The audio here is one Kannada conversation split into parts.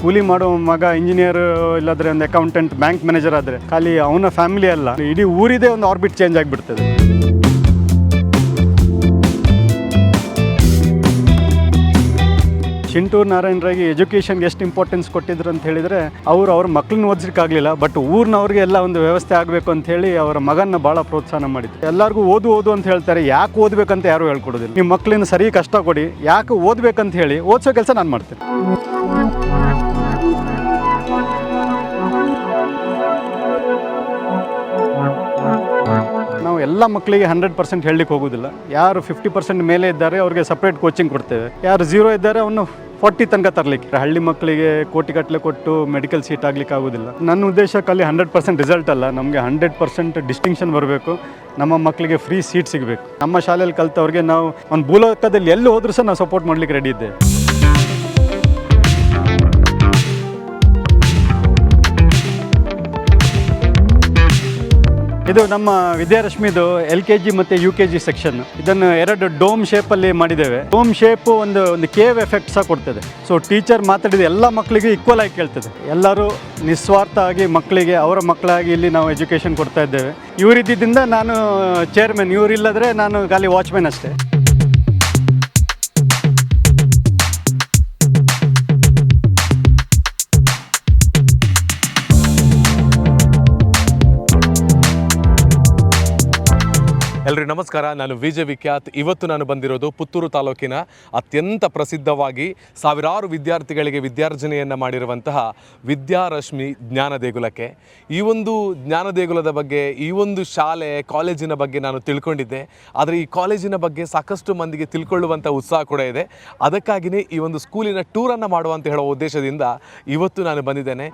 ಕೂಲಿ ಮಾಡೋ ಮಗ ಇಂಜಿನಿಯರ್ ಇಲ್ಲಾಂದರೆ ಒಂದು ಅಕೌಂಟೆಂಟ್ ಬ್ಯಾಂಕ್ ಮ್ಯಾನೇಜರ್ ಆದರೆ ಖಾಲಿ ಅವನ ಫ್ಯಾಮಿಲಿ ಅಲ್ಲ, ಇಡೀ ಊರಿದೇ ಒಂದು ಆರ್ಬಿಟ್ ಚೇಂಜ್ ಆಗಿಬಿಡ್ತದೆ. ಚಿಂಟೂರು ನಾರಾಯಣರಾಗಿ ಎಜುಕೇಷನ್ಗೆ ಎಷ್ಟು ಇಂಪಾರ್ಟೆನ್ಸ್ ಕೊಟ್ಟಿದ್ರು ಅಂತ ಹೇಳಿದರೆ ಅವ್ರ ಮಕ್ಕಳನ್ನ ಓದಿಸೋಕ್ಕಾಗಲಿಲ್ಲ, ಬಟ್ ಊರಿನವ್ರಿಗೆ ಎಲ್ಲ ಒಂದು ವ್ಯವಸ್ಥೆ ಆಗಬೇಕು ಅಂತ ಹೇಳಿ ಅವರ ಮಗನ ಭಾಳ ಪ್ರೋತ್ಸಾಹ ಮಾಡಿದ್ರು. ಎಲ್ಲರಿಗೂ ಓದು ಅಂತ ಹೇಳ್ತಾರೆ, ಯಾಕೆ ಓದಬೇಕಂತ ಯಾರು ಹೇಳ್ಕೊಡೋದಿಲ್ಲ. ನಿಮ್ಮ ಮಕ್ಕಳಿಂದ ಸರಿ ಕಷ್ಟ ಕೊಡಿ, ಯಾಕೆ ಓದಬೇಕಂತ ಹೇಳಿ ಓದಿಸೋ ಕೆಲಸ ನಾನು ಮಾಡ್ತೀನಿ. ನಾವು ಎಲ್ಲ ಮಕ್ಕಳಿಗೆ 100% ಹೇಳಲಿಕ್ಕೆ ಹೋಗೋದಿಲ್ಲ. ಯಾರು 50% ಮೇಲೆ ಇದ್ದಾರೆ ಅವ್ರಿಗೆ ಸಪ್ರೇಟ್ ಕೋಚಿಂಗ್ ಕೊಡ್ತೇವೆ. ಯಾರು 0 ಇದ್ದಾರೆ ಅವನು 40 ತನಕ ತರಲಿಕ್ಕೆ. ಹಳ್ಳಿ ಮಕ್ಕಳಿಗೆ ಕೋಟಿಗಟ್ಟಲೆ ಕೊಟ್ಟು ಮೆಡಿಕಲ್ ಸೀಟ್ ಆಗಲಿಕ್ಕೆ ಆಗೋದಿಲ್ಲ. ನನ್ನ ಉದ್ದೇಶಕ್ಕೆ ಅಲ್ಲಿ 100% ರಿಸಲ್ಟ್ ಅಲ್ಲ, ನಮಗೆ 100% ಡಿಸ್ಟಿಂಕ್ಷನ್ ಬರಬೇಕು, ನಮ್ಮ ಮಕ್ಕಳಿಗೆ ಫ್ರೀ ಸೀಟ್ ಸಿಗಬೇಕು. ನಮ್ಮ ಶಾಲೆಯಲ್ಲಿ ಕಲಿತವ್ರಿಗೆ ನಾವು ಒಂದು ಭೂಲೋಕದಲ್ಲಿ ಎಲ್ಲಿ ಹೋದ್ರೂ ಸಹ ನಾವು ಸಪೋರ್ಟ್ ಮಾಡಲಿಕ್ಕೆ ರೆಡಿ ಇದ್ದೇವೆ. ಇದು ನಮ್ಮ ವಿದ್ಯಾರಶ್ಮಿದು LKG ಮತ್ತು UKG ಸೆಕ್ಷನ್. ಇದನ್ನು 2 ಡೋಮ್ ಶೇಪಲ್ಲಿ ಮಾಡಿದ್ದೇವೆ. ಡೋಮ್ ಶೇಪು ಒಂದು ಕೇವ್ ಎಫೆಕ್ಟ್ ಸಹ ಕೊಡ್ತದೆ. ಸೊ ಟೀಚರ್ ಮಾತಾಡಿದ ಎಲ್ಲ ಮಕ್ಕಳಿಗೆ ಈಕ್ವಲ್ ಆಗಿ ಕೇಳ್ತದೆ. ಎಲ್ಲರೂ ನಿಸ್ವಾರ್ಥ ಆಗಿ ಮಕ್ಕಳಿಗೆ ಅವರ ಮಕ್ಕಳಾಗಿ ಇಲ್ಲಿ ನಾವು ಎಜುಕೇಷನ್ ಕೊಡ್ತಾ ಇದ್ದೇವೆ. ಇವರಿದ್ದರಿಂದ ನಾನು ಚೇರ್ಮನ್, ಇವರಿಲ್ಲದ್ರೆ ನಾನು ಖಾಲಿ ವಾಚ್ಮ್ಯಾನ್ ಅಷ್ಟೇ. ಎಲ್ರಿಗೂ ನಮಸ್ಕಾರ. ನಾನು ವಿಜಯ್ ವಿಖ್ಯಾತ್. ಇವತ್ತು ನಾನು ಬಂದಿರೋದು ಪುತ್ತೂರು ತಾಲೂಕಿನ ಅತ್ಯಂತ ಪ್ರಸಿದ್ಧವಾಗಿ ಸಾವಿರಾರು ವಿದ್ಯಾರ್ಥಿಗಳಿಗೆ ವಿದ್ಯಾರ್ಜನೆಯನ್ನು ಮಾಡಿರುವಂತಹ ವಿದ್ಯಾರಶ್ಮಿ ಜ್ಞಾನ ದೇಗುಲಕ್ಕೆ. ಈ ಒಂದು ಜ್ಞಾನ ದೇಗುಲದ ಬಗ್ಗೆ, ಈ ಒಂದು ಶಾಲೆ ಕಾಲೇಜಿನ ಬಗ್ಗೆ ನಾನು ತಿಳ್ಕೊಂಡಿದ್ದೆ. ಆದರೆ ಈ ಕಾಲೇಜಿನ ಬಗ್ಗೆ ಸಾಕಷ್ಟು ಮಂದಿಗೆ ತಿಳ್ಕೊಳ್ಳುವಂಥ ಉತ್ಸಾಹ ಕೂಡ ಇದೆ. ಅದಕ್ಕಾಗಿಯೇ ಈ ಒಂದು ಸ್ಕೂಲಿನ ಟೂರನ್ನು ಮಾಡುವಂತ ಹೇಳೋ ಉದ್ದೇಶದಿಂದ ಇವತ್ತು ನಾನು ಬಂದಿದ್ದೇನೆ.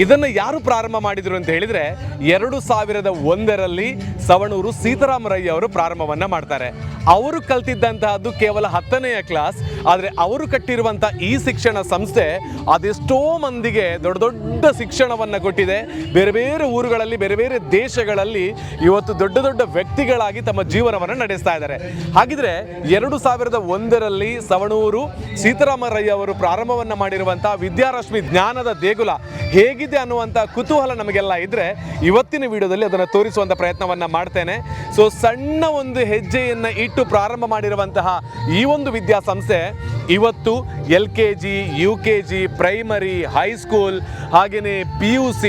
ಇದನ್ನು ಯಾರು ಪ್ರಾರಂಭ ಮಾಡಿದರು ಅಂತ ಹೇಳಿದರೆ 2001ರಲ್ಲಿ ಸವಣೂರು ಸೀತಾರಾಮರಯ್ಯ ಅವರು ಪ್ರಾರಂಭವನ್ನು ಮಾಡ್ತಾರೆ. ಅವರು ಕಲ್ತಿದ್ದಂತಹದ್ದು ಕೇವಲ 10ನೇ ಕ್ಲಾಸ್. ಆದರೆ ಅವರು ಕಟ್ಟಿರುವಂಥ ಈ ಶಿಕ್ಷಣ ಸಂಸ್ಥೆ ಅದೆಷ್ಟೋ ಮಂದಿಗೆ ದೊಡ್ಡ ದೊಡ್ಡ ಶಿಕ್ಷಣವನ್ನು ಕೊಟ್ಟಿದೆ. ಬೇರೆ ಬೇರೆ ಊರುಗಳಲ್ಲಿ, ಬೇರೆ ಬೇರೆ ದೇಶಗಳಲ್ಲಿ ಇವತ್ತು ದೊಡ್ಡ ದೊಡ್ಡ ವ್ಯಕ್ತಿಗಳಾಗಿ ತಮ್ಮ ಜೀವನವನ್ನು ನಡೆಸ್ತಾ ಇದ್ದಾರೆ. ಹಾಗಿದ್ರೆ 2001ರಲ್ಲಿ ಸವಣೂರು ಸೀತಾರಾಮರಯ್ಯ ಅವರು ಪ್ರಾರಂಭವನ್ನು ಮಾಡಿರುವಂಥ ವಿದ್ಯಾರಶ್ಮಿ ಜ್ಞಾನದ ದೇಗುಲ ಹೇಗಿದೆ ಅನ್ನುವಂಥ ಕುತೂಹಲ ನಮಗೆಲ್ಲ ಇದ್ರೆ ಇವತ್ತಿನ ವಿಡಿಯೋದಲ್ಲಿ ಅದನ್ನು ತೋರಿಸುವಂಥ ಪ್ರಯತ್ನವನ್ನು ಮಾಡ್ತೇನೆ. ಸೊ ಸಣ್ಣ ಒಂದು ಹೆಜ್ಜೆಯನ್ನು ಇಟ್ಟು ಪ್ರಾರಂಭ ಮಾಡಿರುವಂತಹ ಈ ಒಂದು ವಿದ್ಯಾಸಂಸ್ಥೆ ಇವತ್ತು LKG, UKG, ಪ್ರೈಮರಿ, ಹೈಸ್ಕೂಲ್, ಹಾಗೆಯೇ PUC,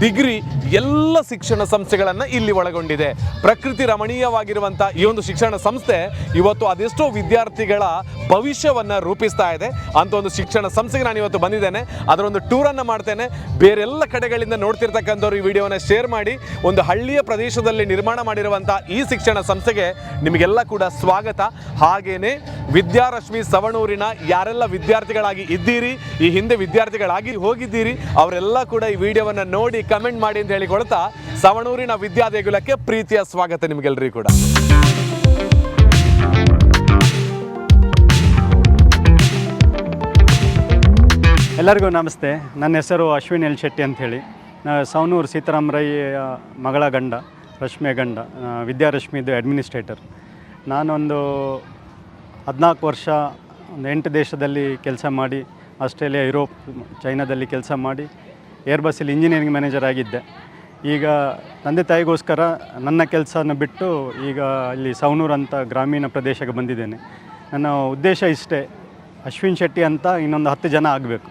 ಡಿಗ್ರಿ ಎಲ್ಲ ಶಿಕ್ಷಣ ಸಂಸ್ಥೆಗಳನ್ನು ಇಲ್ಲಿ ಒಳಗೊಂಡಿದೆ. ಪ್ರಕೃತಿ ರಮಣೀಯವಾಗಿರುವಂಥ ಈ ಒಂದು ಶಿಕ್ಷಣ ಸಂಸ್ಥೆ ಇವತ್ತು ಅದೆಷ್ಟೋ ವಿದ್ಯಾರ್ಥಿಗಳ ಭವಿಷ್ಯವನ್ನು ರೂಪಿಸ್ತಾ ಇದೆ. ಅಂತ ಒಂದು ಶಿಕ್ಷಣ ಸಂಸ್ಥೆಗೆ ನಾನು ಇವತ್ತು ಬಂದಿದ್ದೇನೆ. ಅದರ ಒಂದು ಟೂರನ್ನು ಮಾಡ್ತೇನೆ. ಬೇರೆಲ್ಲ ಕಡೆಗಳಿಂದ ನೋಡ್ತಿರ್ತಕ್ಕಂಥವ್ರು ಈ ವಿಡಿಯೋವನ್ನು ಶೇರ್ ಮಾಡಿ. ಒಂದು ಹಳ್ಳಿಯ ಪ್ರದೇಶದಲ್ಲಿ ನಿರ್ಮಾಣ ಮಾಡಿರುವಂಥ ಈ ಶಿಕ್ಷಣ ಸಂಸ್ಥೆಗೆ ನಿಮಗೆಲ್ಲ ಕೂಡ ಸ್ವಾಗತ. ಹಾಗೇನೆ ವಿದ್ಯಾರಶ್ಮಿ ಸವಣೂರಿನ ಯಾರೆಲ್ಲ ವಿದ್ಯಾರ್ಥಿಗಳಾಗಿ ಇದ್ದೀರಿ, ಈ ಹಿಂದೆ ವಿದ್ಯಾರ್ಥಿಗಳಾಗಿ ಹೋಗಿದ್ದೀರಿ, ಅವರೆಲ್ಲ ಕೂಡ ಈ ವಿಡಿಯೋವನ್ನು ನೋಡಿ ಕಮೆಂಟ್ ಮಾಡಿ ಅಂತ ಹೇಳಿಕೊಳ್ತಾ ಸವಣೂರಿನ ವಿದ್ಯಾದೇಗುಲಕ್ಕೆ ಪ್ರೀತಿಯ ಸ್ವಾಗತ ನಿಮಗೆಲ್ಲರಿಗೂ ಕೂಡ. ಎಲ್ಲರಿಗೂ ನಮಸ್ತೆ. ನನ್ನ ಹೆಸರು ಅಶ್ವಿನ್ ಎಲ್ ಶೆಟ್ಟಿ ಅಂಥೇಳಿ. ಸವಣೂರು ಸೀತಾರಾಮರಯ್ಯ ಮಗಳ ಗಂಡ, ರಶ್ಮಿಯ ಗಂಡ, ವಿದ್ಯಾರಶ್ಮಿದು ಅಡ್ಮಿನಿಸ್ಟ್ರೇಟರ್. ನಾನೊಂದು 14 ವರ್ಷ 8 ದೇಶದಲ್ಲಿ ಕೆಲಸ ಮಾಡಿ, ಆಸ್ಟ್ರೇಲಿಯಾ, ಯುರೋಪ್, ಚೈನಾದಲ್ಲಿ ಕೆಲಸ ಮಾಡಿ ಏರ್ಬಸ್ಸಲ್ಲಿ ಇಂಜಿನಿಯರಿಂಗ್ ಮ್ಯಾನೇಜರ್ ಆಗಿದ್ದೆ. ಈಗ ತಂದೆ ತಾಯಿಗೋಸ್ಕರ ನನ್ನ ಕೆಲಸನ ಬಿಟ್ಟು ಈಗ ಇಲ್ಲಿ ಸವಣೂರು ಅಂತ ಗ್ರಾಮೀಣ ಪ್ರದೇಶಕ್ಕೆ ಬಂದಿದ್ದೇನೆ. ನನ್ನ ಉದ್ದೇಶ ಇಷ್ಟೇ, ಅಶ್ವಿನ್ ಶೆಟ್ಟಿ ಅಂತ ಇನ್ನೊಂದು 10 ಜನ ಆಗಬೇಕು.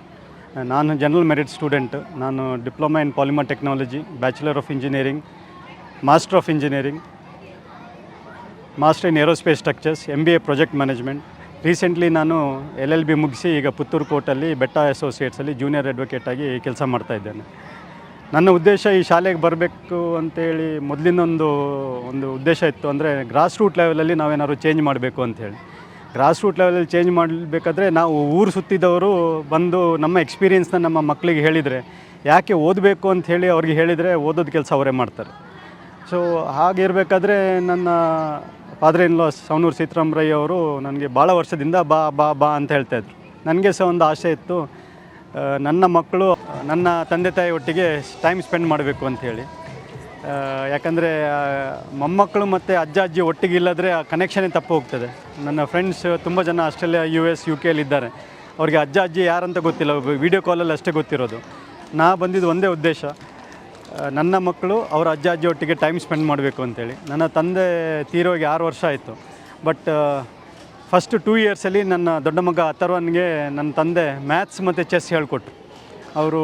ನಾನು ಜನರಲ್ ಮೆರಿಟ್ ಸ್ಟೂಡೆಂಟ್. ನಾನು diploma in polymer technology, bachelor of engineering, master of engineering, master in aerospace structures, MBA project management. Recently ನಾನು LLB ಮುಗಿಸಿ ಈಗ ಪುತ್ತೂರು ಕೋರ್ಟಲ್ಲಿ ಬೆಟ್ಟ ಅಸೋಸಿಯೇಟ್ಸಲ್ಲಿ ಜೂನಿಯರ್ ಅಡ್ವೊಕೇಟ್ ಆಗಿ ಕೆಲಸ ಮಾಡ್ತಾಯಿದ್ದೇನೆ. ನನ್ನ ಉದ್ದೇಶ ಈ ಶಾಲೆಗೆ ಬರಬೇಕು ಅಂತೇಳಿ ಮೊದಲಿನ ಒಂದು ಉದ್ದೇಶ ಇತ್ತು. ಅಂದರೆ ಗ್ರಾಸ್ ರೂಟ್ ಲೆವೆಲಲ್ಲಿ ನಾವೇನಾದ್ರು ಚೇಂಜ್ ಮಾಡಬೇಕು ಅಂಥೇಳಿ. ಗ್ರಾಸ್ ರೂಟ್ ಲೆವೆಲಲ್ಲಿ ಚೇಂಜ್ ಮಾಡಬೇಕಾದ್ರೆ ನಾವು ಊರು ಸುತ್ತಿದವರು ಬಂದು ನಮ್ಮ ಎಕ್ಸ್ಪೀರಿಯೆನ್ಸ್ನ ನಮ್ಮ ಮಕ್ಕಳಿಗೆ ಹೇಳಿದರೆ, ಯಾಕೆ ಓದಬೇಕು ಅಂಥೇಳಿ ಅವ್ರಿಗೆ ಹೇಳಿದರೆ ಓದೋದು ಕೆಲಸ ಅವರೇ ಮಾಡ್ತಾರೆ. ಸೊ ಹಾಗಿರಬೇಕಾದ್ರೆ ನನ್ನ ಫಾದರ್ ಇನ್ ಲಾ ಸವಣೂರು ಸೀತಾರಾಮರಯ್ಯ ಅವರು ನನಗೆ ಭಾಳ ವರ್ಷದಿಂದ ಬಾ ಬಾ ಬಾ ಅಂತ ಹೇಳ್ತಾಯಿದ್ರು. ನನಗೆ ಸಹ ಒಂದು ಆಸೆ ಇತ್ತು, ನನ್ನ ಮಕ್ಕಳು ನನ್ನ ತಂದೆ ತಾಯಿ ಒಟ್ಟಿಗೆ ಟೈಮ್ ಸ್ಪೆಂಡ್ ಮಾಡಬೇಕು ಅಂಥೇಳಿ. ಯಾಕಂದರೆ ಮೊಮ್ಮಕ್ಕಳು ಮತ್ತು ಅಜ್ಜ ಅಜ್ಜಿ ಒಟ್ಟಿಗೆ ಇಲ್ಲದ್ರೆ ಆ ಕನೆಕ್ಷನೇ ತಪ್ಪು ಹೋಗ್ತದೆ. ನನ್ನ ಫ್ರೆಂಡ್ಸ್ ತುಂಬ ಜನ ಆಸ್ಟ್ರೇಲಿಯಾ, US, UK ಇದ್ದಾರೆ. ಅವ್ರಿಗೆ ಅಜ್ಜ ಅಜ್ಜಿ ಯಾರಂತ ಗೊತ್ತಿಲ್ಲ, ವೀಡಿಯೋ ಕಾಲಲ್ಲಿ ಅಷ್ಟೇ ಗೊತ್ತಿರೋದು. ನಾ ಬಂದಿದ್ದು ಒಂದೇ ಉದ್ದೇಶ, ನನ್ನ ಮಕ್ಕಳು ಅವರ ಅಜ್ಜ ಅಜ್ಜಿ ಒಟ್ಟಿಗೆ ಟೈಮ್ ಸ್ಪೆಂಡ್ ಮಾಡಬೇಕು ಅಂತೇಳಿ. ನನ್ನ ತಂದೆ ತೀರೋಗಿ 6 ವರ್ಷ ಆಯಿತು. ಬಟ್ ಫಸ್ಟ್ 2 ಇಯರ್ಸಲ್ಲಿ ನನ್ನ ದೊಡ್ಡ ಮಗ ಅಥರ್ವನ್ಗೆ ನನ್ನ ತಂದೆ ಮ್ಯಾಥ್ಸ್ ಮತ್ತು ಚೆಸ್ ಹೇಳಿಕೊಟ್ರು. ಅವರು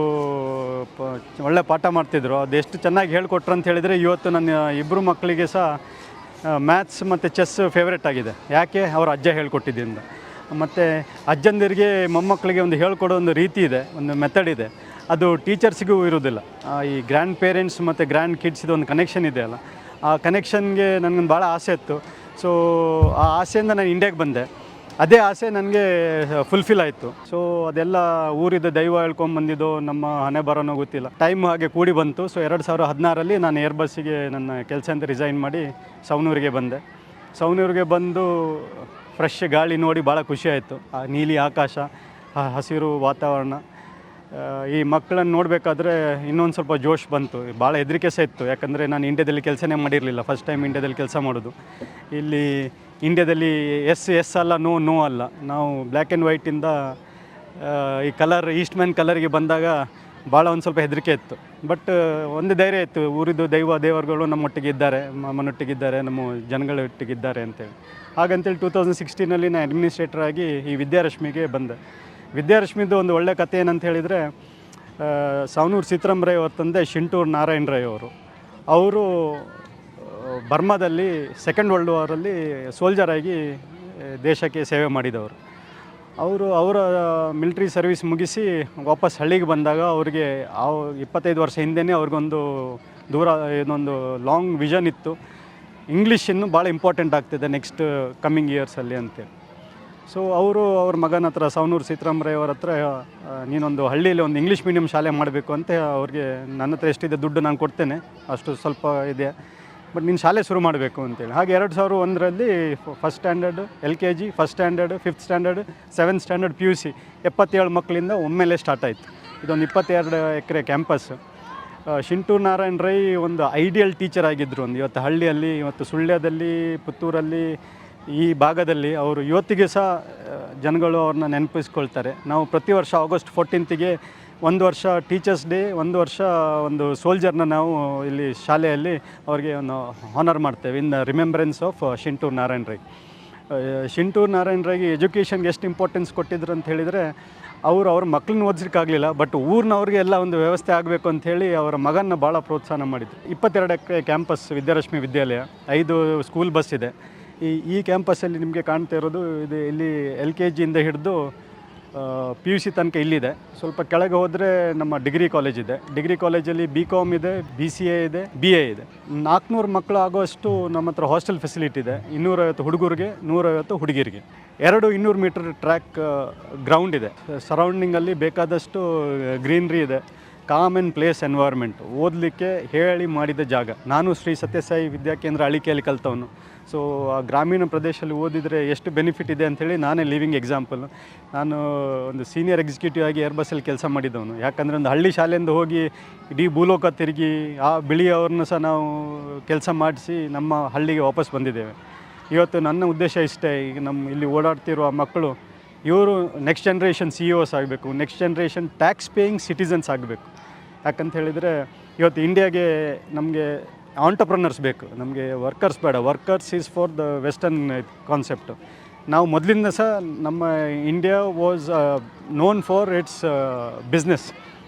ಒಳ್ಳೆ ಪಾಠ ಮಾಡ್ತಿದ್ರು. ಅದು ಎಷ್ಟು ಚೆನ್ನಾಗಿ ಹೇಳಿಕೊಟ್ರು ಅಂತ ಹೇಳಿದರೆ ಇವತ್ತು ನನ್ನ ಇಬ್ಬರು ಮಕ್ಕಳಿಗೆ ಸಹ ಮ್ಯಾಥ್ಸ್ ಮತ್ತು ಚೆಸ್ ಫೇವ್ರೇಟ್ ಆಗಿದೆ. ಯಾಕೆ? ಅವ್ರ ಅಜ್ಜ ಹೇಳ್ಕೊಟ್ಟಿದ್ದರಿಂದ. ಮತ್ತು ಅಜ್ಜಂದಿರಿಗೆ ಮೊಮ್ಮಕ್ಕಳಿಗೆ ಒಂದು ಹೇಳ್ಕೊಡೋ ಒಂದು ರೀತಿ ಇದೆ, ಒಂದು ಮೆಥಡ್ ಇದೆ, ಅದು ಟೀಚರ್ಸಿಗೂ ಇರೋದಿಲ್ಲ. ಈ ಗ್ರ್ಯಾಂಡ್ ಪೇರೆಂಟ್ಸ್ ಮತ್ತು ಗ್ರ್ಯಾಂಡ್ ಕಿಡ್ಸಿದು ಒಂದು ಕನೆಕ್ಷನ್ ಇದೆ ಅಲ್ಲ, ಆ ಕನೆಕ್ಷನ್ಗೆ ನನಗೊಂದು ಭಾಳ ಆಸೆ ಇತ್ತು. ಸೊ ಆ ಆಸೆಯಿಂದ ನಾನು ಇಂಡಿಯಾಗೆ ಬಂದೆ. ಅದೇ ಆಸೆ ನನಗೆ ಫುಲ್ಫಿಲ್ ಆಯಿತು. ಸೊ ಅದೆಲ್ಲ ಊರಿದ ದೈವ ಹೇಳ್ಕೊಂಬಂದಿದ್ದು ನಮ್ಮ ಹಣೆ ಬರೋನೋ ಗೊತ್ತಿಲ್ಲ. ಟೈಮ್ ಹಾಗೆ ಕೂಡಿ ಬಂತು. ಸೊ 2016ರಲ್ಲಿ ನಾನು ಏರ್ಬಸ್ಸಿಗೆ ನನ್ನ ಕೆಲಸದಿಂದ ರಿಸೈನ್ ಮಾಡಿ ಸವಣೂರಿಗೆ ಬಂದೆ. ಸವಣೂರಿಗೆ ಬಂದು ಫ್ರೆಶ್ ಗಾಳಿ ನೋಡಿ ಭಾಳ ಖುಷಿ ಆಯಿತು. ಆ ನೀಲಿ ಆಕಾಶ, ಹಸಿರು ವಾತಾವರಣ, ಈ ಮಕ್ಕಳನ್ನು ನೋಡಬೇಕಾದ್ರೆ ಇನ್ನೊಂದು ಸ್ವಲ್ಪ ಜೋಶ್ ಬಂತು. ಭಾಳ ಹೆದರಿಕೆ ಸಹ ಇತ್ತು. ಯಾಕಂದರೆ ನಾನು ಇಂಡಿಯಾದಲ್ಲಿ ಕೆಲಸನೇ ಮಾಡಿರಲಿಲ್ಲ, ಫಸ್ಟ್ ಟೈಮ್ ಇಂಡಿಯಾದಲ್ಲಿ ಕೆಲಸ ಮಾಡೋದು. ಇಲ್ಲಿ ಇಂಡಿಯಾದಲ್ಲಿ ಎಸ್ ಅಲ್ಲ, ನೋ ಅಲ್ಲ. ನಾವು ಬ್ಲ್ಯಾಕ್ ಆ್ಯಂಡ್ ವೈಟಿಂದ ಈ ಕಲರ್, ಈಸ್ಟ್ಮ್ಯಾನ್ ಕಲರಿಗೆ ಬಂದಾಗ ಭಾಳ ಒಂದು ಸ್ವಲ್ಪ ಹೆದರಿಕೆ ಇತ್ತು. ಬಟ್ ಒಂದು ಧೈರ್ಯ ಇತ್ತು, ಊರಿದ್ದು ದೇವರುಗಳು ನಮ್ಮೊಟ್ಟಿಗೆ ಇದ್ದಾರೆ, ಮನೊಟ್ಟಿಗಿದ್ದಾರೆ, ನಮ್ಮ ಜನಗಳೊಟ್ಟಿಗಿದ್ದಾರೆ ಅಂತೇಳಿ. ಹಾಗಂತೇಳಿ 2016ನಲ್ಲಿ ನಾನು ಅಡ್ಮಿನಿಸ್ಟ್ರೇಟರ್ ಆಗಿ ಈ ವಿದ್ಯಾರಶ್ಮಿಗೆ ಬಂದೆ. ವಿದ್ಯಾರಶ್ಮಿದು ಒಂದು ಒಳ್ಳೆ ಕಥೆ ಏನಂತ ಹೇಳಿದರೆ, ಸವಣೂರು ಸೀತಾರಾಮ್ ರೈ ಅವ್ರ ತಂದೆ ಶಿಂಟೂರು ನಾರಾಯಣ ರೈ ಅವರು ಬರ್ಮಾದಲ್ಲಿ ಸೆಕೆಂಡ್ ವರ್ಲ್ಡ್ ವಾರಲ್ಲಿ ಸೋಲ್ಜರ್ ಆಗಿ ದೇಶಕ್ಕೆ ಸೇವೆ ಮಾಡಿದವರು. ಅವರ ಮಿಲಿಟ್ರಿ ಸರ್ವಿಸ್ ಮುಗಿಸಿ ವಾಪಸ್ ಹಳ್ಳಿಗೆ ಬಂದಾಗ ಅವ್ರಿಗೆ 25 ವರ್ಷ ಹಿಂದೆಯೇ ಅವ್ರಿಗೊಂದು ಇನ್ನೊಂದು ಲಾಂಗ್ ವಿಷನ್ ಇತ್ತು, ಇಂಗ್ಲೀಷ್ ಇನ್ನೂ ಭಾಳ ಇಂಪಾರ್ಟೆಂಟ್ ಆಗ್ತಿದೆ ನೆಕ್ಸ್ಟ್ ಕಮ್ಮಿಂಗ್ ಇಯರ್ಸಲ್ಲಿ ಅಂತೇಳಿ. ಸೊ ಅವ್ರ ಮಗನ ಹತ್ರ, ಸವಣೂರು ಸೀತಾರಾಮ್ ರೈ ಅವ್ರ ಹತ್ರ, ನೀನೊಂದು ಹಳ್ಳಿಯಲ್ಲಿ ಒಂದು ಇಂಗ್ಲೀಷ್ ಮೀಡಿಯಮ್ ಶಾಲೆ ಮಾಡಬೇಕು ಅಂತ ಅವ್ರಿಗೆ, ನನ್ನ ಹತ್ರ ಎಷ್ಟಿದೆ ದುಡ್ಡು ನಾನು ಕೊಡ್ತೇನೆ, ಅಷ್ಟು ಸ್ವಲ್ಪ ಇದೆ, ಬಟ್ ನೀನು ಶಾಲೆ ಶುರು ಮಾಡಬೇಕು ಅಂತೇಳಿ. ಹಾಗೆ 2001ರಲ್ಲಿ first standard LKG, first standard, 5th standard, 7th standard, PUC 77 ಮಕ್ಕಳಿಂದ ಒಮ್ಮೆಲೆ ಸ್ಟಾರ್ಟ್ ಆಯಿತು. ಇದೊಂದು 22 ಎಕರೆ ಕ್ಯಾಂಪಸ್. ಶಿಂಟೂರು ನಾರಾಯಣ ರೈ ಒಂದು ಐಡಿಯಲ್ ಟೀಚರ್ ಆಗಿದ್ದರು. ಇವತ್ತು ಹಳ್ಳಿಯಲ್ಲಿ, ಇವತ್ತು ಸುಳ್ಯದಲ್ಲಿ, ಪುತ್ತೂರಲ್ಲಿ, ಈ ಭಾಗದಲ್ಲಿ ಅವರು ಇವತ್ತಿಗೆ ಸಹ ಜನಗಳು ಅವ್ರನ್ನ ನೆನಪಿಸ್ಕೊಳ್ತಾರೆ. ನಾವು ಪ್ರತಿ ವರ್ಷ August 14th ಒಂದು ವರ್ಷ ಟೀಚರ್ಸ್ ಡೇ, ಒಂದು ವರ್ಷ ಒಂದು ಸೋಲ್ಜರ್ನ ನಾವು ಇಲ್ಲಿ ಶಾಲೆಯಲ್ಲಿ ಅವ್ರಿಗೆ ಒಂದು ಹಾನರ್ ಮಾಡ್ತೇವೆ in the remembrance of Shinturu Narayana Rai. Shinturu Narayana ರೈಗೆ ಎಜುಕೇಷನ್ಗೆ ಎಷ್ಟು ಇಂಪಾರ್ಟೆನ್ಸ್ ಕೊಟ್ಟಿದ್ರು ಅಂತ ಹೇಳಿದರೆ, ಅವ್ರ ಮಕ್ಕಳನ್ನ ಓದಿಸೋಕ್ಕಾಗಲಿಲ್ಲ, ಬಟ್ ಊರಿನವ್ರಿಗೆ ಎಲ್ಲ ಒಂದು ವ್ಯವಸ್ಥೆ ಆಗಬೇಕು ಅಂಥೇಳಿ ಅವರ ಮಗನ ಭಾಳ ಪ್ರೋತ್ಸಾಹ ಮಾಡಿದ್ರು. 22 ಎಕರೆ ಕ್ಯಾಂಪಸ್ ವಿದ್ಯಾರಶ್ಮಿ ವಿದ್ಯಾಲಯ, 5 ಸ್ಕೂಲ್ ಬಸ್ ಇದೆ. ಈ ಕ್ಯಾಂಪಸ್ಸಲ್ಲಿ ನಿಮಗೆ ಕಾಣ್ತಾ ಇರೋದು ಇದು. ಇಲ್ಲಿ LKGಯಿಂದ ಹಿಡಿದು PUC ತನಕ ಇಲ್ಲಿದೆ. ಸ್ವಲ್ಪ ಕೆಳಗೆ ಹೋದರೆ ನಮ್ಮ ಡಿಗ್ರಿ ಕಾಲೇಜ್ ಇದೆ. ಡಿಗ್ರಿ ಕಾಲೇಜಲ್ಲಿ BCom ಇದೆ, BCA ಇದೆ, BA ಇದೆ. 400 ಮಕ್ಕಳು ಆಗೋಷ್ಟು ನಮ್ಮ ಹತ್ರ ಹಾಸ್ಟೆಲ್ ಫೆಸಿಲಿಟಿ ಇದೆ. 250 ಹುಡುಗರಿಗೆ, 150 ಹುಡುಗಿರಿಗೆ. 200 ಮೀಟರ್ ಟ್ರ್ಯಾಕ್ ಗ್ರೌಂಡ್ ಇದೆ. ಸರೌಂಡಿಂಗಲ್ಲಿ ಬೇಕಾದಷ್ಟು ಗ್ರೀನ್ರಿ ಇದೆ. ಕಾಮ್ ಆ್ಯಂಡ್ ಪ್ಲೇಸ್ ಎನ್ವೈರ್ಮೆಂಟ್, ಓದಲಿಕ್ಕೆ ಹೇಳಿ ಮಾಡಿದ ಜಾಗ. ನಾನು ಶ್ರೀ ಸತ್ಯಸಾಯಿ ವಿದ್ಯಾಕೇಂದ್ರ ಅಳಿಕೆಯಲ್ಲಿ ಕಲ್ತವನು. ಸೊ ಆ ಗ್ರಾಮೀಣ ಪ್ರದೇಶದಲ್ಲಿ ಓದಿದರೆ ಎಷ್ಟು ಬೆನಿಫಿಟ್ ಇದೆ ಅಂಥೇಳಿ ನಾನೇ ಲಿವಿಂಗ್ ಎಕ್ಸಾಂಪಲ್. ನಾನು ಒಂದು ಸೀನಿಯರ್ ಎಕ್ಸಿಕ್ಯೂಟಿವ್ ಆಗಿ ಏರ್ಬಸ್ಸಲ್ಲಿ ಕೆಲಸ ಮಾಡಿದ್ದವನು. ಯಾಕಂದರೆ ಒಂದು ಹಳ್ಳಿ ಶಾಲೆಯಿಂದ ಹೋಗಿ ಇಡೀ ಭೂಲೋಕ ತಿರುಗಿ ಆ ಬಿಳಿಯವ್ರನ್ನ ಸಹ ನಾವು ಕೆಲಸ ಮಾಡಿಸಿ ನಮ್ಮ ಹಳ್ಳಿಗೆ ವಾಪಸ್ ಬಂದಿದ್ದೇವೆ. ಇವತ್ತು ನನ್ನ ಉದ್ದೇಶ ಇಷ್ಟೇ, ಈಗ ನಮ್ಮ ಇಲ್ಲಿ ಓಡಾಡ್ತಿರುವ ಮಕ್ಕಳು ಇವರು ನೆಕ್ಸ್ಟ್ ಜನ್ರೇಷನ್ CEOs ಆಗಬೇಕು, next generation tax paying citizens ಆಗಬೇಕು. ಯಾಕಂತ ಹೇಳಿದರೆ ಇವತ್ತು ಇಂಡಿಯಾಗೆ ನಮಗೆ ಆಂಟರ್ಪ್ರನರ್ಸ್ ಬೇಕು, ನಮಗೆ ವರ್ಕರ್ಸ್ ಬೇಡ. Workers is for the western concept. ನಾವು ಮೊದಲಿಂದ ಸಹ ನಮ್ಮ India was known for its business.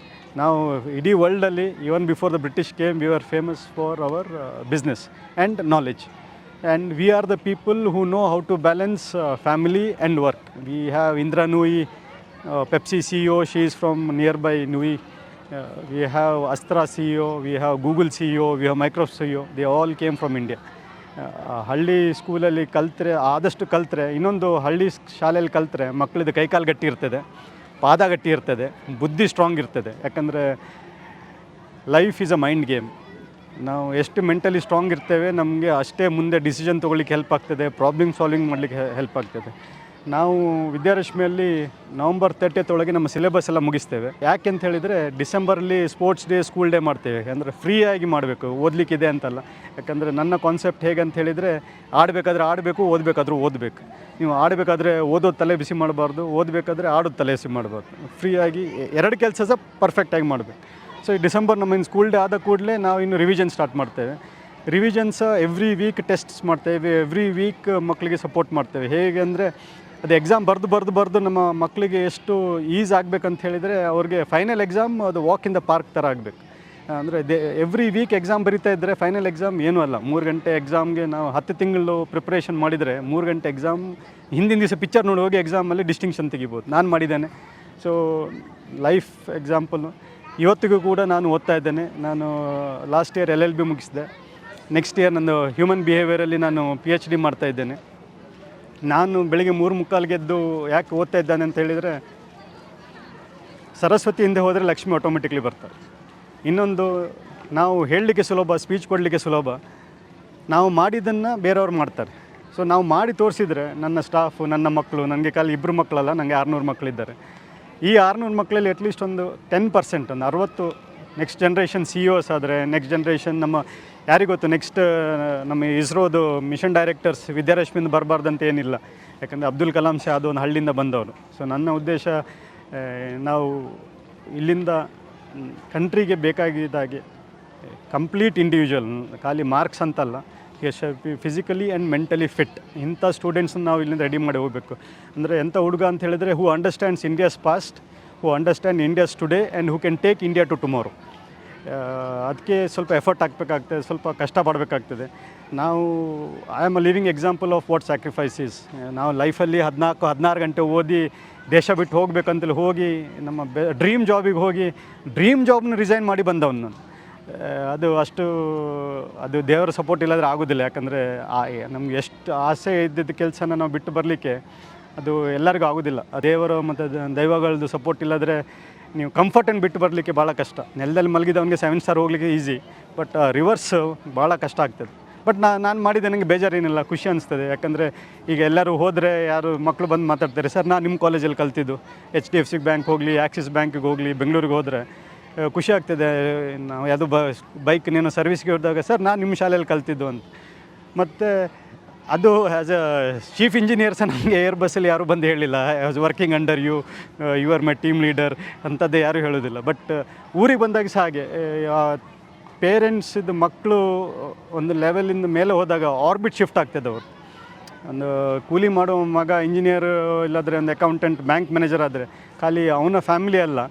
ನಾವು ಇಡೀ ವರ್ಲ್ಡಲ್ಲಿ even before the British came we are famous for our business and knowledge. And we are the people who know how to balance family and work. We have Indra Nooyi, Pepsi CEO, she is from nearby Nooyi. We have Astra CEO, we have Google CEO, we have Microsoft CEO. They all came from India. ಹಳ್ಳಿ ಸ್ಕೂಲಲ್ಲಿ ಕಲ್ತ್ರೆ, ಆದಷ್ಟು ಕಲ್ತ್ರೆ, ಇನ್ನೊಂದು ಹಳ್ಳಿ ಶಾಲೆಯಲ್ಲಿ ಕಲ್ತ್ರೆ ಮಕ್ಕಳದ್ದು ಕೈಕಾಲು ಗಟ್ಟಿ ಇರ್ತದೆ, ಪಾದ ಗಟ್ಟಿ ಇರ್ತದೆ, ಬುದ್ಧಿ ಸ್ಟ್ರಾಂಗ್ ಇರ್ತದೆ. ಯಾಕಂದರೆ life is a mind game. ನಾವು ಎಷ್ಟು ಮೆಂಟಲಿ ಸ್ಟ್ರಾಂಗ್ ಇರ್ತೇವೆ, ನಮಗೆ ಅಷ್ಟೇ ಮುಂದೆ ಡಿಸಿಷನ್ ತೊಗೊಳ್ಳಿಕ್ಕೆ ಹೆಲ್ಪ್ ಆಗ್ತದೆ, ಪ್ರಾಬ್ಲಮ್ ಸಾಲ್ವಿಂಗ್ ಮಾಡಲಿಕ್ಕೆ ಹೆಲ್ಪ್ ಆಗ್ತದೆ. ನಾವು ವಿದ್ಯಾರಶ್ಮಿಯಲ್ಲಿ ನವಂಬರ್ 30 ಒಳಗೆ ನಮ್ಮ ಸಿಲೆಬಸ್ ಎಲ್ಲ ಮುಗಿಸ್ತೇವೆ. ಯಾಕೆ ಅಂತ ಹೇಳಿದರೆ ಡಿಸೆಂಬರಲ್ಲಿ ಸ್ಪೋರ್ಟ್ಸ್ ಡೇ, ಸ್ಕೂಲ್ ಡೇ ಮಾಡ್ತೇವೆ. ಅಂದರೆ ಫ್ರೀಯಾಗಿ ಮಾಡಬೇಕು, ಓದಲಿಕ್ಕಿದೆ ಅಂತಲ್ಲ. ಯಾಕಂದರೆ ನನ್ನ ಕಾನ್ಸೆಪ್ಟ್ ಹೇಗೆ ಅಂತ ಹೇಳಿದರೆ, ಆಡಬೇಕಾದ್ರೆ ಆಡಬೇಕು, ಓದಬೇಕಾದ್ರೂ ಓದಬೇಕು. ನೀವು ಆಡಬೇಕಾದ್ರೆ ಓದೋದು ತಲೆ ಬಿಸಿ ಮಾಡಬಾರ್ದು, ಓದಬೇಕಾದ್ರೆ ಆಡೋದು ತಲೆ ಬಿಸಿ ಮಾಡಬಾರ್ದು. ಫ್ರೀಯಾಗಿ ಎರಡು ಕೆಲಸ ಸಹ ಪರ್ಫೆಕ್ಟಾಗಿ ಮಾಡಬೇಕು. ಸೊ ಈ ಡಿಸೆಂಬರ್ ನಮ್ಮ ಇನ್ನು ಸ್ಕೂಲ್ ಡೇ ಆದ ಕೂಡಲೇ ನಾವು ಇನ್ನು ರಿವಿಷನ್ ಸ್ಟಾರ್ಟ್ ಮಾಡ್ತೇವೆ. ರಿವಿಷನ್ಸ್ ಎವ್ರಿ ವೀಕ್ ಟೆಸ್ಟ್ಸ್ ಮಾಡ್ತೇವೆ, ಎವ್ರಿ ವೀಕ್ ಮಕ್ಕಳಿಗೆ ಸಪೋರ್ಟ್ ಮಾಡ್ತೇವೆ. ಹೇಗೆ ಅಂದರೆ ಅದು ಎಕ್ಸಾಮ್ ಬರೆದು ನಮ್ಮ ಮಕ್ಕಳಿಗೆ ಎಷ್ಟು ಈಸ್ ಆಗಬೇಕಂತ ಹೇಳಿದರೆ, ಅವ್ರಿಗೆ ಫೈನಲ್ ಎಕ್ಸಾಮ್ ಅದು ವಾಕ್ ಇನ್ ದ ಪಾರ್ಕ್ ಥರ ಆಗಬೇಕು. ಅಂದರೆ ಎವ್ರಿ ವೀಕ್ ಎಕ್ಸಾಮ್ ಬರೀತಾ ಇದ್ದರೆ ಫೈನಲ್ ಎಕ್ಸಾಮ್ ಏನೂ ಅಲ್ಲ. 3 ಗಂಟೆ ಎಕ್ಸಾಮ್ಗೆ ನಾವು 10 ತಿಂಗಳು ಪ್ರಿಪ್ರೇಷನ್ ಮಾಡಿದರೆ 3 ಗಂಟೆ ಎಕ್ಸಾಮ್, ಹಿಂದಿನ ದಿವಸ ಪಿಕ್ಚರ್ ನೋಡಿ ಹೋಗಿ ಎಕ್ಸಾಮಲ್ಲಿ ಡಿಸ್ಟಿಂಕ್ಷನ್ ತೆಗಿಬೋದು. ನಾನು ಮಾಡಿದ್ದೇನೆ. ಸೊ ಲೈಫ್ ಎಕ್ಸಾಂಪಲು ಇವತ್ತಿಗೂ ಕೂಡ ನಾನು ಓದ್ತಾ ಇದ್ದೇನೆ. ನಾನು ಲಾಸ್ಟ್ ಇಯರ್ LLB ಮುಗಿಸಿದೆ. ನೆಕ್ಸ್ಟ್ ಇಯರ್ ನಂದು ಹ್ಯೂಮನ್ ಬಿಹೇವಿಯರಲ್ಲಿ ನಾನು PhD ಮಾಡ್ತಾ ಇದ್ದೇನೆ. ನಾನು ಬೆಳಿಗ್ಗೆ 3:45 ಎದ್ದು ಯಾಕೆ ಓದ್ತಾ ಇದ್ದಾನೆ ಅಂತ ಹೇಳಿದರೆ, ಸರಸ್ವತಿ ಹಿಂದೆ ಹೋದರೆ ಲಕ್ಷ್ಮಿ ಆಟೋಮೆಟಿಕ್ಲಿ ಬರ್ತಾರೆ. ಇನ್ನೊಂದು, ನಾವು ಹೇಳಲಿಕ್ಕೆ ಸುಲಭ, ಸ್ಪೀಚ್ ಕೊಡಲಿಕ್ಕೆ ಸುಲಭ, ನಾವು ಮಾಡಿದ್ದನ್ನು ಬೇರೆಯವ್ರು ಮಾಡ್ತಾರೆ. ಸೊ ನಾವು ಮಾಡಿ ತೋರಿಸಿದರೆ, ನನ್ನ ಸ್ಟಾಫು, ನನ್ನ ಮಕ್ಕಳು, ನನಗೆ ಖಾಲಿ 2 ಮಕ್ಕಳಲ್ಲ, ನನಗೆ 600 ಮಕ್ಕಳಿದ್ದಾರೆ. ಈ 600 ಮಕ್ಕಳಲ್ಲಿ ಅಟ್ಲೀಸ್ಟ್ ಒಂದು 10%, ಒಂದು 60 ನೆಕ್ಸ್ಟ್ ಜನ್ರೇಷನ್ CEOs ಆದರೆ, ನೆಕ್ಸ್ಟ್ ಜನ್ರೇಷನ್ ನಮ್ಮ ಯಾರಿಗೊತ್ತು ನೆಕ್ಸ್ಟ್ ನಮ್ಮ ಇಸ್ರೋದು ಮಿಷನ್ ಡೈರೆಕ್ಟರ್ಸ್ ವಿದ್ಯಾರಶ್ಮಿಯಿಂದ ಬರಬಾರ್ದಂತ ಏನಿಲ್ಲ. ಯಾಕಂದರೆ ಅಬ್ದುಲ್ ಕಲಾಂ ಸಹ ಅದು ಒಂದು ಹಳ್ಳಿಯಿಂದ ಬಂದವರು. ಸೊ ನನ್ನ ಉದ್ದೇಶ, ನಾವು ಇಲ್ಲಿಂದ ಕಂಟ್ರಿಗೆ ಬೇಕಾಗಿದ್ದಾಗೆ ಕಂಪ್ಲೀಟ್ ಇಂಡಿವಿಜುವಲ್, ಖಾಲಿ ಮಾರ್ಕ್ಸ್ ಅಂತಲ್ಲ, ಫಿಸಿಕಲಿ ಆ್ಯಂಡ್ ಮೆಂಟಲಿ ಫಿಟ್ ಇಂಥ ಸ್ಟೂಡೆಂಟ್ಸನ್ನು ನಾವು ಇಲ್ಲಿಂದ ರೆಡಿ ಮಾಡಿ ಹೋಗಬೇಕು. ಅಂದರೆ ಎಂಥ ಹುಡುಗ ಅಂತ ಹೇಳಿದರೆ, who understands India's past, who understand India's today and who can take India to tomorrow. ಅದಕ್ಕೆ ಸ್ವಲ್ಪ ಎಫರ್ಟ್ ಹಾಕಬೇಕಾಗ್ತದೆ, ಸ್ವಲ್ಪ ಕಷ್ಟಪಡಬೇಕಾಗ್ತದೆ. ನಾವು I am a living example of what sacrifice is. ನಾವು ಲೈಫಲ್ಲಿ 14-16 ಗಂಟೆ ಓದಿ ದೇಶ ಬಿಟ್ಟು ಹೋಗಬೇಕಂತೇಳಿ ಹೋಗಿ, ನಮ್ಮ ಡ್ರೀಮ್ ಜಾಬಿಗೆ ಹೋಗಿ ಡ್ರೀಮ್ ಜಾಬ್ನ ರಿಸೈನ್ ಮಾಡಿ ಬಂದವನು ನಾನು. ಅದು ದೇವರ ಸಪೋರ್ಟ್ ಇಲ್ಲಾಂದರೆ ಆಗೋದಿಲ್ಲ. ಯಾಕಂದರೆ ನಮ್ಗೆ ಎಷ್ಟು ಆಸೆ ಇದ್ದಿದ್ದ ಕೆಲಸನ ನಾವು ಬಿಟ್ಟು ಬರಲಿಕ್ಕೆ ಅದು ಎಲ್ಲರಿಗೂ ಆಗೋದಿಲ್ಲ. ದೇವರು ಮತ್ತು ದೈವಗಳದ್ದು ಸಪೋರ್ಟ್ ಇಲ್ಲದ್ರೆ ನೀವು ಕಂಫರ್ಟನ್ನು ಬಿಟ್ಟು ಬರಲಿಕ್ಕೆ ಭಾಳ ಕಷ್ಟ. ನೆಲದಲ್ಲಿ ಮಲಗಿದವನಿಗೆ 7 ಸ್ಟಾರ್ ಹೋಗಲಿಕ್ಕೆ ಈಸಿ, ಬಟ್ ರಿವರ್ಸ್ ಭಾಳ ಕಷ್ಟ ಆಗ್ತದೆ. ಬಟ್ ನಾನು ಮಾಡಿದೆ, ನನಗೆ ಬೇಜಾರೇನಿಲ್ಲ, ಖುಷಿ ಅನಿಸ್ತದೆ. ಯಾಕಂದರೆ ಈಗ ಎಲ್ಲರೂ ಹೋದರೆ ಯಾರು ಮಕ್ಕಳು ಬಂದು ಮಾತಾಡ್ತಾರೆ, ಸರ್ ನಾನು ನಿಮ್ಮ ಕಾಲೇಜಲ್ಲಿ ಕಲ್ತಿದ್ದು, HDFC ಬ್ಯಾಂಕ್ ಹೋಗಲಿ, ಆ್ಯಕ್ಸಿಸ್ ಬ್ಯಾಂಕಿಗೆ ಹೋಗಲಿ, ಬೆಂಗಳೂರಿಗೆ ಹೋದರೆ ಖುಷಿ ಆಗ್ತದೆ. ನಾವು ಯಾವುದೋ ಬೈಕ್ ನೀನು ಸರ್ವಿಸ್ಗೆ ಹೋದಾಗ, ಸರ್ ನಾನು ನಿಮ್ಮ ಶಾಲೆಯಲ್ಲಿ ಕಲ್ತಿದ್ದು ಅಂತ. ಮತ್ತು ಅದು ಆ್ಯಸ್ ಅ ಚೀಫ್ ಇಂಜಿನಿಯರ್ ಸಹ ನನಗೆ ಏರ್ ಬಸ್ಸಲ್ಲಿ ಯಾರೂ ಬಂದು ಹೇಳಿಲ್ಲ, as working under you are my team leader ಅಂಥದ್ದೇ ಯಾರೂ ಹೇಳೋದಿಲ್ಲ. ಬಟ್ ಊರಿಗೆ ಬಂದಾಗ ಸಹ ಹಾಗೆ, ಪೇರೆಂಟ್ಸಿದ್ದು ಮಕ್ಕಳು ಒಂದು ಲೆವೆಲಿಂದ ಮೇಲೆ ಹೋದಾಗ ಆರ್ಬಿಟ್ ಶಿಫ್ಟ್ ಆಗ್ತದೆ. ಅವರು ಒಂದು ಕೂಲಿ ಮಾಡೋ ಮಗ ಇಂಜಿನಿಯರ್, ಇಲ್ಲಾಂದರೆ ಒಂದು ಅಕೌಂಟೆಂಟ್, ಬ್ಯಾಂಕ್ ಮ್ಯಾನೇಜರ್ ಆದರೆ ಖಾಲಿ ಅವನ ಫ್ಯಾಮಿಲಿ ಅಲ್ಲ,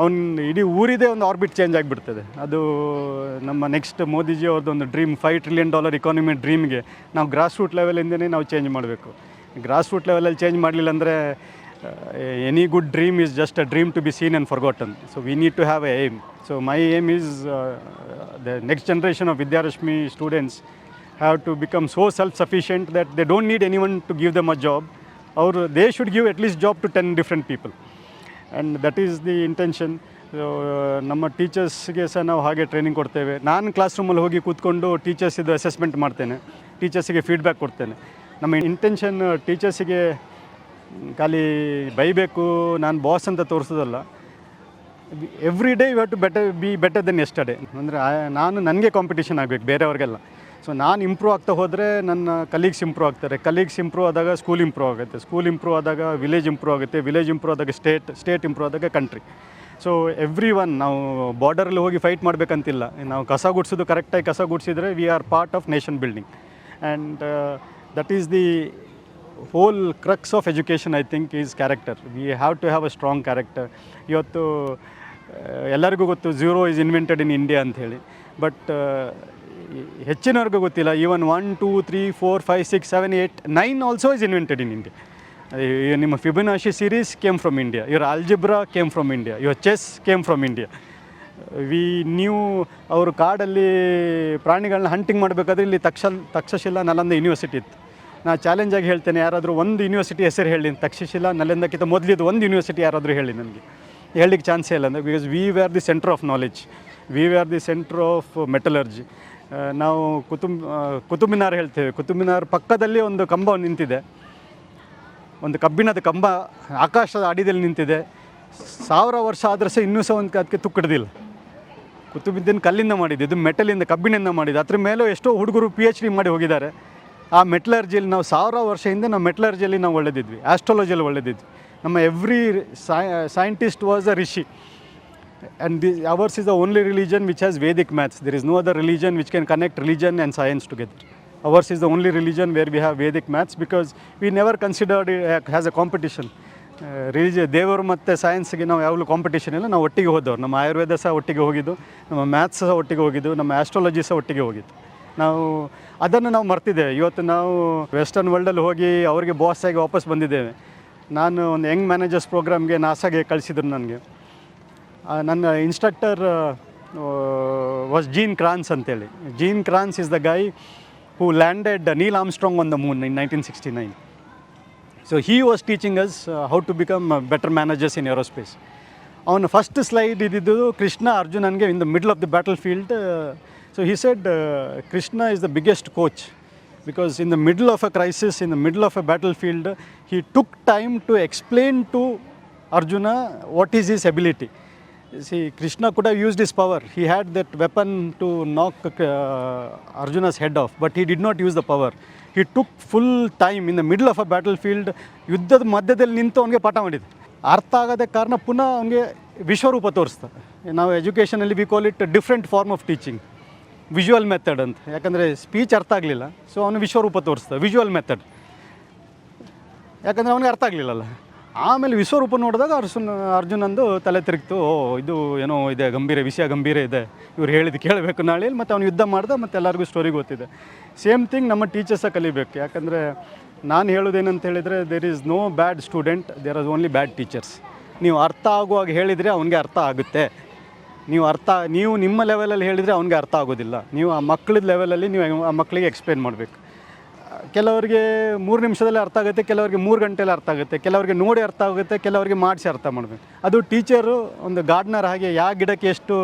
ಅವ್ನ ಇಡೀ ಊರಿದೇ ಒಂದು ಆರ್ಬಿಟ್ ಚೇಂಜ್ ಆಗಿಬಿಡ್ತದೆ. ಅದು ನಮ್ಮ ನೆಕ್ಸ್ಟ್ ಮೋದಿಜಿ ಅವ್ರದ್ದು ಒಂದು ಡ್ರೀಮ್, $5 ಟ್ರಿಲಿಯನ್ ಇಕಾನಮಿ ಡ್ರೀಮ್ಗೆ ನಾವು ಗ್ರಾಸ್ ರೂಟ್ ಲೆವೆಲಿಂದನೇ ನಾವು ಚೇಂಜ್ ಮಾಡಬೇಕು. ಗ್ರಾಸ್ ರೂಟ್ ಲೆವೆಲಲ್ಲಿ ಚೇಂಜ್ ಮಾಡಲಿಲ್ಲ ಅಂದರೆ, any good dream is just a dream to be seen and forgotten. So we need to have a aim. So my aim is the next generation of Vidyarashmi students have to become so self sufficient that they don't need any one to give them a job. They should give at least job to 10 different people. And that is the intention. ನಮ್ಮ ಟೀಚರ್ಸ್ಗೆ ಸಹ ನಾವು ಹಾಗೆ ಟ್ರೈನಿಂಗ್ ಕೊಡ್ತೇವೆ. ನಾನು ಕ್ಲಾಸ್ ರೂಮಲ್ಲಿ ಹೋಗಿ ಕೂತ್ಕೊಂಡು ಟೀಚರ್ಸಿದ್ದು ಅಸೆಸ್ಮೆಂಟ್ ಮಾಡ್ತೇನೆ, ಟೀಚರ್ಸಿಗೆ ಫೀಡ್ಬ್ಯಾಕ್ ಕೊಡ್ತೇನೆ. ನಮ್ಮ ಇಂಟೆನ್ಷನ್ ಟೀಚರ್ಸಿಗೆ ಖಾಲಿ ಬೈಬೇಕು, ನಾನು ಬಾಸ್ ಅಂತ ತೋರಿಸೋದಲ್ಲ. Every day you have to be better than yesterday. ಅಂದರೆ ನಾನು ನನಗೆ ಕಾಂಪಿಟೇಷನ್ ಆಗಬೇಕು, ಬೇರೆಯವ್ರಿಗೆಲ್ಲ. ಸೊ ನಾನು ಇಂಪ್ರೂವ್ ಆಗ್ತಾ ಹೋದರೆ ನನ್ನ ಕಲೀಗ್ಸ್ ಇಂಪ್ರೂವ್ ಆಗ್ತಾರೆ, ಕಲೀಗ್ಸ್ ಇಂಪ್ರೂವ್ ಆದಾಗ ಸ್ಕೂಲ್ ಇಂಪ್ರೂವ್ ಆಗುತ್ತೆ, ಸ್ಕೂಲ್ ಇಂಪ್ರೂವ್ ಆದಾಗ ವಿಲೇಜ್ ಇಂಪ್ರೂವ್ ಆಗುತ್ತೆ, ವಿಲೇಜ್ ಇಂಪ್ರೂವ್ ಆದಾಗ ಸ್ಟೇಟ್ ಇಂಪ್ರೂವ್ ಆದಾಗ ಕಂಟ್ರಿ. ಸೊ ಎವ್ರಿ ಒನ್, ನಾವು ಬಾರ್ಡರಲ್ಲಿ ಹೋಗಿ ಫೈಟ್ ಮಾಡಬೇಕಂತಿಲ್ಲ. ನಾವು ಕಸ ಗುಡಿಸೋದು ಕರೆಕ್ಟಾಗಿ ಕಸ ಗುಡಿಸಿದರೆ we are part of nation building. And that is the whole crux of education, I think, is character. We have to have a strong character. ಇವತ್ತು ಎಲ್ಲರಿಗೂ ಗೊತ್ತು zero is invented in India ಅಂಥೇಳಿ, ಬಟ್ ಹೆಚ್ಚಿನವ್ರಿಗೂ ಗೊತ್ತಿಲ್ಲ. Even 1, 2, 3, 4, 5, 6, 7, 8, 9 also is invented in India. ನಿಮ್ಮ Fibonacci series came from India, your algebra came from India, your chess came from India. ನೀವು ಅವರು ಕಾಡಲ್ಲಿ ಪ್ರಾಣಿಗಳನ್ನ ಹಂಟಿಂಗ್ ಮಾಡಬೇಕಾದ್ರೆ ಇಲ್ಲಿ ತಕ್ಷಶಿಲಾ ನಲಂದ ಯೂನಿವರ್ಸಿಟಿ ಇತ್ತು. ನಾನು ಚಾಲೆಂಜಾಗಿ ಹೇಳ್ತೇನೆ, ಯಾರಾದರೂ ಒಂದು ಯೂನಿವರ್ಸಿಟಿ ಹೆಸರು ಹೇಳಿ, ತಕ್ಷಶಿಲಾ ನಲಂದಕ್ಕಿಂತ ಮೊದಲಿದ್ದು ಒಂದು ಯೂನಿವರ್ಸಿಟಿ ಯಾರಾದರೂ ಹೇಳಿ. ನನಗೆ ಹೇಳಲಿಕ್ಕೆ ಚಾನ್ಸೇ ಇಲ್ಲ. ಅಂದರೆ because we are the centre of knowledge, we are the centre of metallurgy. ನಾವು ಕುತುಬ್ ಮಿನಾರ್ ಹೇಳ್ತೇವೆ. ಕುತುಬ್ ಮಿನಾರ್ ಪಕ್ಕದಲ್ಲಿ ಒಂದು ಕಂಬ ನಿಂತಿದೆ. ಒಂದು ಕಬ್ಬಿಣದ ಕಂಬ ಆಕಾಶದ ಅಡಿಯಲ್ಲಿ ನಿಂತಿದೆ. 1000 ವರ್ಷ ಆದರೂ ಸಹ ಇನ್ನೂ ಸಹ ಒಂದು ಅದಕ್ಕೆ ತುಕ್ಕಿಡ್ದಿಲ್ಲ. ಕುತುಬುದ್ದೀನ್ ಕಲ್ಲಿಂದ ಮಾಡಿದ್ದು, ಇದು ಮೆಟಲಿಂದ ಕಬ್ಬಿಣಿಂದ ಮಾಡಿದ್ದು. ಅದ್ರ ಮೇಲೂ ಎಷ್ಟೋ ಹುಡುಗರು PhD ಮಾಡಿ ಹೋಗಿದ್ದಾರೆ. ಆ ಮೆಟಲರ್ಜಿಯಲ್ಲಿ ನಾವು 1000 ವರ್ಷ ಹಿಂದೆ ನಾವು ಮೆಟಲರ್ಜಿಯಲ್ಲಿ ನಾವು ಒಳ್ಳೆದಿದ್ವಿ, ಆಸ್ಟ್ರಾಲಜಿಯಲ್ಲಿ ಒಳ್ಳೆದಿದ್ವಿ. ನಮ್ಮ every scientist was a Rishi. And ours is the only religion which has Vedic maths. There is no other religion which can connect religion and science together. Ours is the only religion where we have Vedic maths because we never considered it as a competition. Religion, ದೇವರು ಮತ್ತು ಸೈನ್ಸ್ಗೆ ನಾವು ಯಾವಾಗಲೂ ಕಾಂಪಿಟೇಷನ್ ಇಲ್ಲ. ನಾವು ಒಟ್ಟಿಗೆ ಹೋದವ್ರು. ನಮ್ಮ ಆಯುರ್ವೇದ ಸಹ ಒಟ್ಟಿಗೆ ಹೋಗಿದ್ದು, ನಮ್ಮ ಮ್ಯಾಥ್ಸ್ ಸಹ ಒಟ್ಟಿಗೆ ಹೋಗಿದ್ದು, ನಮ್ಮ ಆಸ್ಟ್ರಾಲಜಿ ಸಹ ಒಟ್ಟಿಗೆ ಹೋಗಿದ್ದು. ನಾವು ಅದನ್ನು ನಾವು ಮರ್ತಿದ್ದೇವೆ. ಇವತ್ತು ನಾವು ವೆಸ್ಟರ್ನ್ ವರ್ಲ್ಡಲ್ಲಿ ಹೋಗಿ ಅವರಿಗೆ ಬಾಸ್ ಆಗಿ ವಾಪಸ್ ಬಂದಿದ್ದೇವೆ. ನಾನು ಒಂದು ಯಂಗ್ ಮ್ಯಾನೇಜರ್ಸ್ ಪ್ರೋಗ್ರಾಮ್ಗೆ ನಾಸಾಗೆ ಕಳಿಸಿದ್ರು ನನಗೆ. ನನ್ನ ಇನ್ಸ್ಟ್ರಕ್ಟರ್ ವಾಸ್ ಜೀನ್ ಕ್ರಾನ್ಸ್ ಅಂತೇಳಿ. Gene Kranz is the guy who landed Neil Armstrong on the moon in 1969. So he was teaching us how to become better managers in aerospace. ಅವನ ಫಸ್ಟ್ ಸ್ಲೈಡ್ ಇದ್ದಿದ್ದು ಕೃಷ್ಣ ಅರ್ಜುನನ್ಗೆ in the middle of the battlefield. So he said Krishna is the biggest coach because in the middle of a crisis, in the middle of a battlefield, he took time to explain to Arjuna what is his ability. See, Krishna could have used his power. He had that weapon to knock Arjuna's head off, but he did not use the power. He took full time in the middle of a battlefield. ಯುದ್ಧದ ಮಧ್ಯದಲ್ಲಿ ನಿಂತು ಅವನಿಗೆ ಪಾಠ ಮಾಡಿದೆ. ಅರ್ಥ ಆಗದ ಕಾರಣ ಪುನಃ ಅವನಿಗೆ ವಿಶ್ವರೂಪ ತೋರಿಸ್ತಾರೆ. ನಾವು ಎಜುಕೇಷನಲ್ಲಿ we call it different form of teaching, visual method ಅಂತ. ಯಾಕಂದರೆ ಸ್ಪೀಚ್ ಅರ್ಥ ಆಗಲಿಲ್ಲ, ಸೊ ಅವನು ವಿಶ್ವರೂಪ ತೋರಿಸ್ತಾರೆ, ವಿಜುವಲ್ ಮೆಥಡ್. ಯಾಕಂದರೆ ಅವನಿಗೆ ಅರ್ಥ ಆಗಲಿಲ್ಲಲ್ಲ. ಆಮೇಲೆ ವಿಶ್ವರೂಪ ನೋಡಿದಾಗ ಅರ್ಜುನಂದು ತಲೆ ತಿರುಗ್ತು. ಇದು ಏನೋ ಇದೆ, ವಿಷಯ ಗಂಭೀರ ಇದೆ, ಇವ್ರು ಹೇಳಿದ್ದು ಕೇಳಬೇಕು ನಾಳೆಯಲ್ಲಿ. ಮತ್ತು ಅವ್ನು ಯುದ್ಧ ಮಾಡ್ದೆ, ಮತ್ತು ಎಲ್ಲರಿಗೂ ಸ್ಟೋರಿ ಗೊತ್ತಿದೆ. ಸೇಮ್ ಥಿಂಗ್ ನಮ್ಮ ಟೀಚರ್ಸ ಕಲಿಬೇಕು. ಯಾಕಂದರೆ ನಾನು ಹೇಳೋದೇನಂತ ಹೇಳಿದರೆ, there is no bad student, there are only bad teachers. ನೀವು ಅರ್ಥ ಆಗುವಾಗ ಹೇಳಿದರೆ ಅವನಿಗೆ ಅರ್ಥ ಆಗುತ್ತೆ. ನೀವು ನಿಮ್ಮ ಲೆವೆಲಲ್ಲಿ ಹೇಳಿದರೆ ಅವನಿಗೆ ಅರ್ಥ ಆಗೋದಿಲ್ಲ. ನೀವು ಆ ಮಕ್ಕಳದ ಲೆವೆಲಲ್ಲಿ ನೀವು ಆ ಮಕ್ಕಳಿಗೆ ಎಕ್ಸ್ಪ್ಲೇನ್ ಮಾಡಬೇಕು. ಕೆಲವರಿಗೆ 3 ನಿಮಿಷದಲ್ಲಿ ಅರ್ಥ ಆಗುತ್ತೆ, ಕೆಲವರಿಗೆ 3 ಗಂಟೆಯಲ್ಲಿ ಅರ್ಥ ಆಗುತ್ತೆ, ಕೆಲವರಿಗೆ ನೋಡಿ ಅರ್ಥ ಆಗುತ್ತೆ, ಕೆಲವರಿಗೆ ಮಾಡಿಸಿ ಅರ್ಥ ಮಾಡಬೇಕು. ಅದು ಟೀಚರು ಒಂದು ಗಾರ್ಡ್ನರ್ ಹಾಗೆ, ಯಾವ ಗಿಡಕ್ಕೆ ಎಷ್ಟು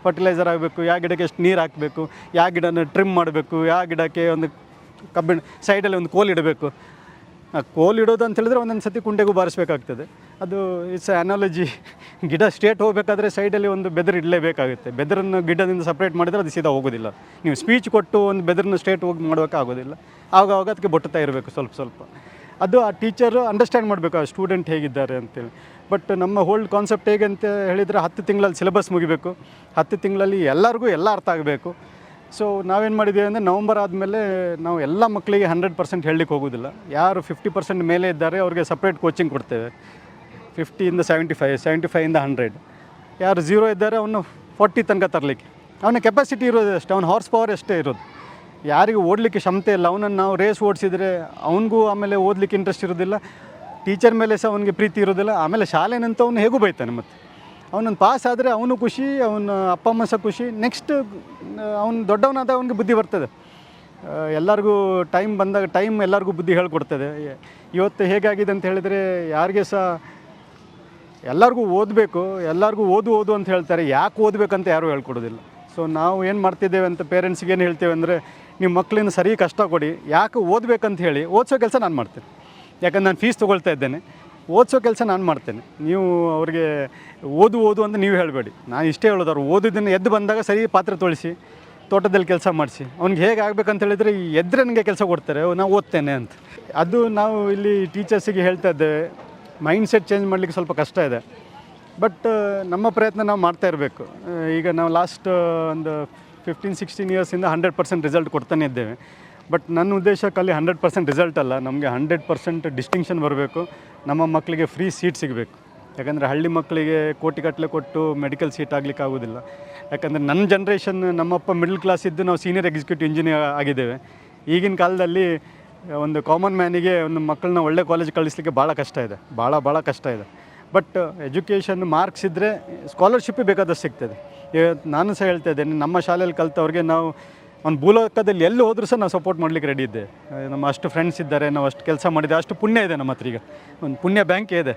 ಫರ್ಟಿಲೈಸರ್ ಆಗಬೇಕು, ಯಾವ ಗಿಡಕ್ಕೆ ಎಷ್ಟು ನೀರು ಹಾಕಬೇಕು, ಯಾವ ಗಿಡನ ಟ್ರಿಮ್ ಮಾಡಬೇಕು, ಯಾವ ಗಿಡಕ್ಕೆ ಒಂದು ಕಬ್ಬಿಣ ಸೈಡಲ್ಲಿ ಒಂದು ಕೋಲ್ ಇಡಬೇಕು. ಕೋಲ್ ಇಡೋದು ಅಂತ ಹೇಳಿದ್ರೆ ಒಂದೊಂದು ಸತಿ ಕುಂಡೆಗೂ ಬಾರಿಸಬೇಕಾಗ್ತದೆ. ಅದು ಇಟ್ಸ್ ಅನಾಲಜಿ. ಗಿಡ ಸ್ಟ್ರೇಟ್ ಹೋಗಬೇಕಾದ್ರೆ ಸೈಡಲ್ಲಿ ಒಂದು ಬೆದರು ಇಡಲೇಬೇಕಾಗುತ್ತೆ. ಬೆದರನ್ನು ಗಿಡದಿಂದ ಸಪ್ರೇಟ್ ಮಾಡಿದರೆ ಅದು ಸೀದಾ ಹೋಗೋದಿಲ್ಲ. ನೀವು ಸ್ಪೀಚ್ ಕೊಟ್ಟು ಒಂದು ಬೆದರನ್ನ ಸ್ಟ್ರೇಟ್ ಹೋಗಿ ಮಾಡೋಕ್ಕಾಗೋದಿಲ್ಲ. ಆವಾಗ ಅದಕ್ಕೆ ಬೊಟ್ಟುತ್ತಾ ಇರಬೇಕು ಸ್ವಲ್ಪ. ಅದು ಆ ಟೀಚರು ಅಂಡರ್ಸ್ಟ್ಯಾಂಡ್ ಮಾಡಬೇಕು ಆ ಸ್ಟೂಡೆಂಟ್ ಹೇಗಿದ್ದಾರೆ ಅಂತೇಳಿ. ಬಟ್ ನಮ್ಮ ಹೋಲ್ಡ್ ಕಾನ್ಸೆಪ್ಟ್ ಹೇಗೆ ಅಂತ ಹೇಳಿದರೆ 10 ತಿಂಗಳಲ್ಲಿ ಸಿಲೆಬಸ್ ಮುಗಿಬೇಕು, 10 ತಿಂಗಳಲ್ಲಿ ಎಲ್ಲರಿಗೂ ಎಲ್ಲ ಅರ್ಥ ಆಗಬೇಕು. ಸೊ ನಾವೇನು ಮಾಡಿದ್ದೀವಿ ಅಂದರೆ, ನವಂಬರ್ ಆದಮೇಲೆ ನಾವು ಎಲ್ಲ ಮಕ್ಕಳಿಗೆ 100% ಹೇಳಲಿಕ್ಕೆ ಹೋಗೋದಿಲ್ಲ. ಯಾರು 50% ಮೇಲೆ ಇದ್ದಾರೆ ಅವ್ರಿಗೆ ಸಪ್ರೇಟ್ ಕೋಚಿಂಗ್ ಕೊಡ್ತೇವೆ. 50ಇಂದ 75, 75ಇಂದ 100. ಯಾರು 0 ಇದ್ದಾರೆ ಅವನು 40 ತನಕ ತರಲಿಕ್ಕೆ. ಅವನ ಕೆಪಾಸಿಟಿ ಇರೋದು ಅಷ್ಟೇ, ಅವನ ಹಾರ್ಸ್ ಪವರ್ ಅಷ್ಟೇ ಇರೋದು. ಯಾರಿಗೂ ಓದಲಿಕ್ಕೆ ಕ್ಷಮತೆ ಇಲ್ಲ, ಅವನನ್ನು ನಾವು ರೇಸ್ ಓಡಿಸಿದರೆ ಅವನಿಗೂ ಆಮೇಲೆ ಓದಲಿಕ್ಕೆ ಇಂಟ್ರೆಸ್ಟ್ ಇರೋದಿಲ್ಲ, ಟೀಚರ್ ಮೇಲೆ ಸಹ ಅವನಿಗೆ ಪ್ರೀತಿ ಇರೋದಿಲ್ಲ. ಆಮೇಲೆ ಶಾಲೆನಂತ ಅವನು ಹೇಗೂ ಬೈತಾನೆ. ಮತ್ತು ಅವನೊಂದು ಪಾಸ್ ಆದರೆ ಅವನು ಖುಷಿ, ಅವನ ಅಪ್ಪ ಅಮ್ಮ ಸಹ ಖುಷಿ. ನೆಕ್ಸ್ಟ್ ಅವನು ದೊಡ್ಡವನಾದ ಅವನಿಗೆ ಬುದ್ಧಿ ಬರ್ತದೆ. ಎಲ್ಲರಿಗೂ ಟೈಮ್ ಬಂದಾಗ ಟೈಮ್ ಎಲ್ಲರಿಗೂ ಬುದ್ಧಿ ಹೇಳ್ಕೊಡ್ತದೆ. ಇವತ್ತು ಹೇಗಾಗಿದೆ ಅಂತ ಹೇಳಿದರೆ, ಯಾರಿಗೆ ಸಹ ಎಲ್ಲರಿಗೂ ಓದಬೇಕು, ಎಲ್ಲರಿಗೂ ಓದು ಅಂತ ಹೇಳ್ತಾರೆ. ಯಾಕೆ ಓದಬೇಕಂತ ಯಾರೂ ಹೇಳ್ಕೊಡೋದಿಲ್ಲ. ಸೊ ನಾವು ಏನು ಮಾಡ್ತಿದ್ದೇವೆ ಅಂತ ಪೇರೆಂಟ್ಸ್ಗೆ ಏನು ಹೇಳ್ತೇವೆ ಅಂದರೆ, ನಿಮ್ಮ ಮಕ್ಕಳಿಂದ ಸರಿ ಕಷ್ಟ ಕೊಡಿ, ಯಾಕೆ ಓದಬೇಕಂತ ಹೇಳಿ ಓದಿಸೋ ಕೆಲಸ ನಾನು ಮಾಡ್ತೇನೆ. ಯಾಕಂದ್ರೆ ನಾನು ಫೀಸ್ ತೊಗೊಳ್ತಾ ಇದ್ದೇನೆ, ಓದಿಸೋ ಕೆಲಸ ನಾನು ಮಾಡ್ತೇನೆ. ನೀವು ಅವ್ರಿಗೆ ಓದು ಅಂತ ನೀವು ಹೇಳಬೇಡಿ. ನಾನು ಇಷ್ಟೇ ಹೇಳೋದು, ಅವ್ರು ಓದೋದನ್ನು ಎದ್ದು ಬಂದಾಗ ಸರಿ ಪಾತ್ರೆ ತೊಳಿಸಿ, ತೋಟದಲ್ಲಿ ಕೆಲಸ ಮಾಡಿಸಿ. ಅವ್ನಿಗೆ ಹೇಗೆ ಆಗಬೇಕಂತ ಹೇಳಿದರೆ, ಎದ್ರೆ ನನಗೆ ಕೆಲಸ ಕೊಡ್ತಾರೆ, ನಾವು ಓದ್ತೇನೆ ಅಂತ. ಅದು ನಾವು ಇಲ್ಲಿ ಟೀಚರ್ಸಿಗೆ ಹೇಳ್ತಾ ಇದ್ದೇವೆ. ಮೈಂಡ್ಸೆಟ್ ಚೇಂಜ್ ಮಾಡಲಿಕ್ಕೆ ಸ್ವಲ್ಪ ಕಷ್ಟ ಇದೆ, ಬಟ್ ನಮ್ಮ ಪ್ರಯತ್ನ ನಾವು ಮಾಡ್ತಾ ಇರಬೇಕು. ಈಗ ನಾವು ಲಾಸ್ಟ್ ಒಂದು 15-16 ಇಯರ್ಸಿಂದ 100% ರಿಸಲ್ಟ್ ಕೊಡ್ತಾನೆ ಇದ್ದೇವೆ. ಬಟ್ ನನ್ನ ಉದ್ದೇಶಕ್ಕಲ್ಲಿ 100% ರಿಸಲ್ಟ್ ಅಲ್ಲ, ನಮಗೆ 100% ಡಿಸ್ಟಿಂಕ್ಷನ್ ಬರಬೇಕು. ನಮ್ಮ ಮಕ್ಕಳಿಗೆ ಫ್ರೀ ಸೀಟ್ ಸಿಗಬೇಕು. ಯಾಕಂದರೆ ಹಳ್ಳಿ ಮಕ್ಕಳಿಗೆ ಕೋಟಿಗಟ್ಟಲೆ ಕೊಟ್ಟು ಮೆಡಿಕಲ್ ಸೀಟ್ ಆಗಲಿಕ್ಕೆ ಆಗೋದಿಲ್ಲ. ಯಾಕಂದರೆ ನನ್ನ ಜನ್ರೇಷನ್, ನಮ್ಮಪ್ಪ ಮಿಡ್ಲ್ ಕ್ಲಾಸ್ ಇದ್ದು ನಾವು ಸೀನಿಯರ್ ಎಕ್ಸಿಕ್ಯೂಟಿವ್ ಇಂಜಿನಿಯರ್ ಆಗಿದ್ದೇವೆ. ಈಗಿನ ಕಾಲದಲ್ಲಿ ಒಂದು ಕಾಮನ್ ಮ್ಯಾನಿಗೆ ಒಂದು ಮಕ್ಕಳನ್ನ ಒಳ್ಳೆ ಕಾಲೇಜ್ ಕಳಿಸ್ಲಿಕ್ಕೆ ಭಾಳ ಕಷ್ಟ ಇದೆ, ಭಾಳ ಕಷ್ಟ ಇದೆ. ಬಟ್ ಎಜುಕೇಷನ್ ಮಾರ್ಕ್ಸ್ ಇದ್ದರೆ ಸ್ಕಾಲರ್ಶಿಪ್ಪೇ ಬೇಕಾದಷ್ಟು ಸಿಗ್ತದೆ. ನಾನು ಸಹ ಹೇಳ್ತಾ ಇದ್ದೇನೆ, ನಮ್ಮ ಶಾಲೆಯಲ್ಲಿ ಕಲಿತವ್ರಿಗೆ ನಾವು ಒಂದು ಭೂಲೋಕದಲ್ಲಿ ಎಲ್ಲಿ ಹೋದರೂ ಸಹ ನಾವು ಸಪೋರ್ಟ್ ಮಾಡಲಿಕ್ಕೆ ರೆಡಿ ಇದ್ದೆ. ನಮ್ಮ ಅಷ್ಟು ಫ್ರೆಂಡ್ಸ್ ಇದ್ದಾರೆ, ನಾವು ಅಷ್ಟು ಕೆಲಸ ಮಾಡಿದ್ದೆ, ಅಷ್ಟು ಪುಣ್ಯ ಇದೆ ನಮ್ಮ ಹತ್ರ. ಈಗ ಒಂದು ಪುಣ್ಯ ಬ್ಯಾಂಕೇ ಇದೆ.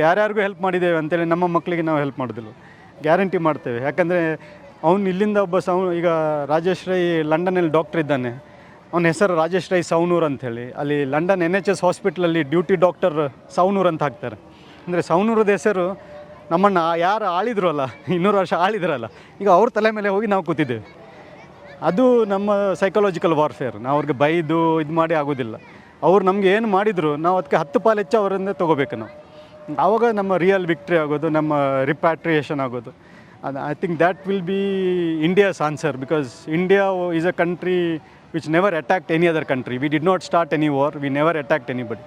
ಯಾರ್ಯಾರಿಗೂ ಹೆಲ್ಪ್ ಮಾಡಿದ್ದೇವೆ ಅಂತೇಳಿ ನಮ್ಮ ಮಕ್ಕಳಿಗೆ ನಾವು ಹೆಲ್ಪ್ ಮಾಡೋದಿಲ್ಲ, ಗ್ಯಾರಂಟಿ ಮಾಡ್ತೇವೆ. ಯಾಕಂದರೆ ಅವ್ನು ಇಲ್ಲಿಂದ ಒಬ್ಬ ಈಗ ರಾಜೇಶ್ ರೈ ಲಂಡನಲ್ಲಿ ಡಾಕ್ಟ್ರ್ ಇದ್ದಾನೆ. ಅವನ ಹೆಸರು ರಾಜೇಶ್ ರೈ ಸೌನೂರ್ ಅಂಥೇಳಿ. ಅಲ್ಲಿ ಲಂಡನ್ NHS ಹಾಸ್ಪಿಟ್ಲಲ್ಲಿ ಡ್ಯೂಟಿ ಡಾಕ್ಟರ್ ಸೌನೂರ್ ಅಂತ ಹಾಕ್ತಾರೆ. ಅಂದರೆ ಸೌನೂರದ ಹೆಸರು ನಮ್ಮನ್ನು ಯಾರು ಆಳಿದ್ರು ಅಲ್ಲ, 200 ವರ್ಷ ಆಳಿದ್ರಲ್ಲ, ಈಗ ಅವ್ರ ತಲೆ ಮೇಲೆ ಹೋಗಿ ನಾವು ಕೂತಿದ್ದೇವೆ. ಅದು ನಮ್ಮ ಸೈಕಾಲಜಿಕಲ್ ವಾರ್ಫೇರ್. ನಾವು ಅವ್ರಿಗೆ ಬೈದು ಇದು ಮಾಡಿ ಆಗೋದಿಲ್ಲ. ಅವ್ರು ನಮಗೆ ಏನು ಮಾಡಿದ್ರು ನಾವು ಅದಕ್ಕೆ 10 ಪಾಲು ಹೆಚ್ಚು ಅವರಿಂದ ತೊಗೋಬೇಕು ನಾವು. ಆವಾಗ ನಮ್ಮ ರಿಯಲ್ ವಿಕ್ಟ್ರಿ ಆಗೋದು, ನಮ್ಮ ರಿಪ್ಯಾಟ್ರಿಯೇಷನ್ ಆಗೋದು. ಅದು I think that will be India's answer, because India is a country which never attacked any other country. We did not start any war. We never attacked anybody.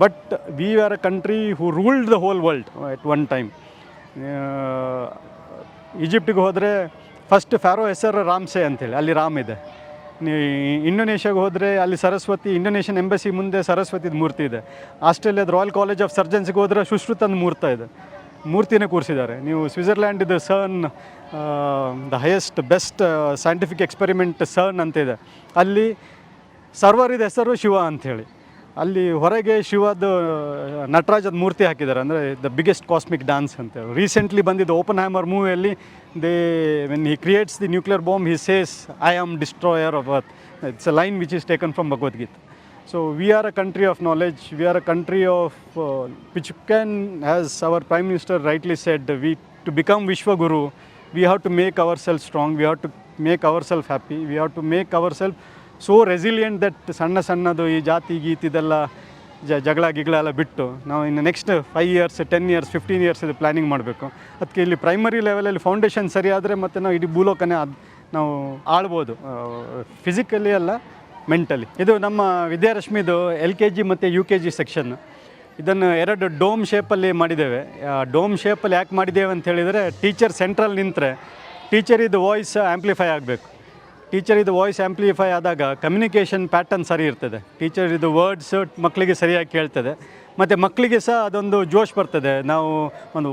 But we are a country who ruled the whole world at one time. ಈಜಿಪ್ಟಿಗೆ ಹೋದರೆ ಫಸ್ಟ್ ಫ್ಯಾರೋ ಹೆಸರು ರಾಮ್ಸೆ ಅಂಥೇಳಿ, ಅಲ್ಲಿ ರಾಮ್ ಇದೆ. ಇಂಡೋನೇಷ್ಯಾಗೆ ಹೋದರೆ ಅಲ್ಲಿ ಸರಸ್ವತಿ, ಇಂಡೋನೇಷ್ಯನ್ ಎಂಬಸಿ ಮುಂದೆ ಸರಸ್ವತಿದ ಮೂರ್ತಿ ಇದೆ. ಆಸ್ಟ್ರೇಲಿಯಾದ ರಾಯಲ್ ಕಾಲೇಜ್ ಆಫ್ ಸರ್ಜನ್ಸ್ಗೆ ಹೋದರೆ ಸುಶ್ರುತನ ಮೂರ್ತಿನೇ ಕೂರಿಸಿದ್ದಾರೆ. ನೀವು ಸ್ವಿಟ್ಜರ್ಲ್ಯಾಂಡಿದು CERN, the highest best scientific experiment CERN ಅಂತಿದೆ, ಅಲ್ಲಿ ಸರ್ವರಿದ ಹೆಸರು ಶಿವ ಅಂಥೇಳಿ. ಅಲ್ಲಿ ಹೊರಗೆ ಶಿವದ ನಟರಾಜದ ಮೂರ್ತಿ ಹಾಕಿದ್ದಾರೆ, ಅಂದರೆ ದ ಬಿಗ್ಗೆಸ್ಟ್ ಕಾಸ್ಮಿಕ್ ಡ್ಯಾನ್ಸ್ ಅಂತೇಳಿ. ರೀಸೆಂಟ್ಲಿ ಬಂದಿದ್ದು ಓಪನ್ ಹ್ಯಾಮರ್ ಮೂವಿಯಲ್ಲಿ when he creates the nuclear bomb he says I am destroyer of earth. It's a line which is taken from Bhagavad Gita. So we are a country of knowledge. We are a country of which can, as our Prime Minister rightly said, to become Vishwaguru, we have to make ourselves strong. We have to make ourselves happy. We have to make ourselves so resilient that ಸಣ್ಣದು ಈ ಜಾತಿ ಗೀತಿ ಇದೆಲ್ಲ ಜಗಳ ಗಿಗಳ ಎಲ್ಲ ಬಿಟ್ಟು ನಾವು ಇನ್ನು ನೆಕ್ಸ್ಟ್ 5 years 10 years 15 years ಇದು ಪ್ಲ್ಯಾನಿಂಗ್ ಮಾಡಬೇಕು. ಅದಕ್ಕೆ ಇಲ್ಲಿ ಪ್ರೈಮರಿ ಲೆವೆಲಲ್ಲಿ ಫೌಂಡೇಶನ್ ಸರಿ ಆದರೆ ಮತ್ತು ನಾವು ಇಡೀ ಭೂಲೋಕನೇ ನಾವು ಆಳ್ಬೋದು, ಫಿಸಿಕಲಿ ಅಲ್ಲ ಮೆಂಟಲಿ. ಇದು ನಮ್ಮ ವಿದ್ಯಾರಶ್ಮಿದು LKG ಮತ್ತು UKG ಸೆಕ್ಷನ್. ಇದನ್ನು 2 ಡೋಮ್ ಶೇಪಲ್ಲಿ ಮಾಡಿದ್ದೇವೆ. ಡೋಮ್ ಶೇಪಲ್ಲಿ ಯಾಕೆ ಮಾಡಿದ್ದೇವೆ ಅಂತ ಹೇಳಿದರೆ, ಟೀಚರ್ ಸೆಂಟ್ರಲ್ಲಿ ನಿಂತರೆ ಟೀಚರಿದು ವಾಯ್ಸ್ ಆ್ಯಂಪ್ಲಿಫೈ ಆಗಬೇಕು. ಟೀಚರಿದು ವಾಯ್ಸ್ ಆ್ಯಂಪ್ಲಿಫೈ ಆದಾಗ ಕಮ್ಯುನಿಕೇಷನ್ ಪ್ಯಾಟರ್ನ್ ಸರಿ ಇರ್ತದೆ. ಟೀಚರಿದು ವರ್ಡ್ಸ್ ಮಕ್ಕಳಿಗೆ ಸರಿಯಾಗಿ ಕೇಳ್ತದೆ, ಮತ್ತು ಮಕ್ಕಳಿಗೆ ಸಹ ಅದೊಂದು ಜೋಶ್ ಬರ್ತದೆ. ನಾವು ಒಂದು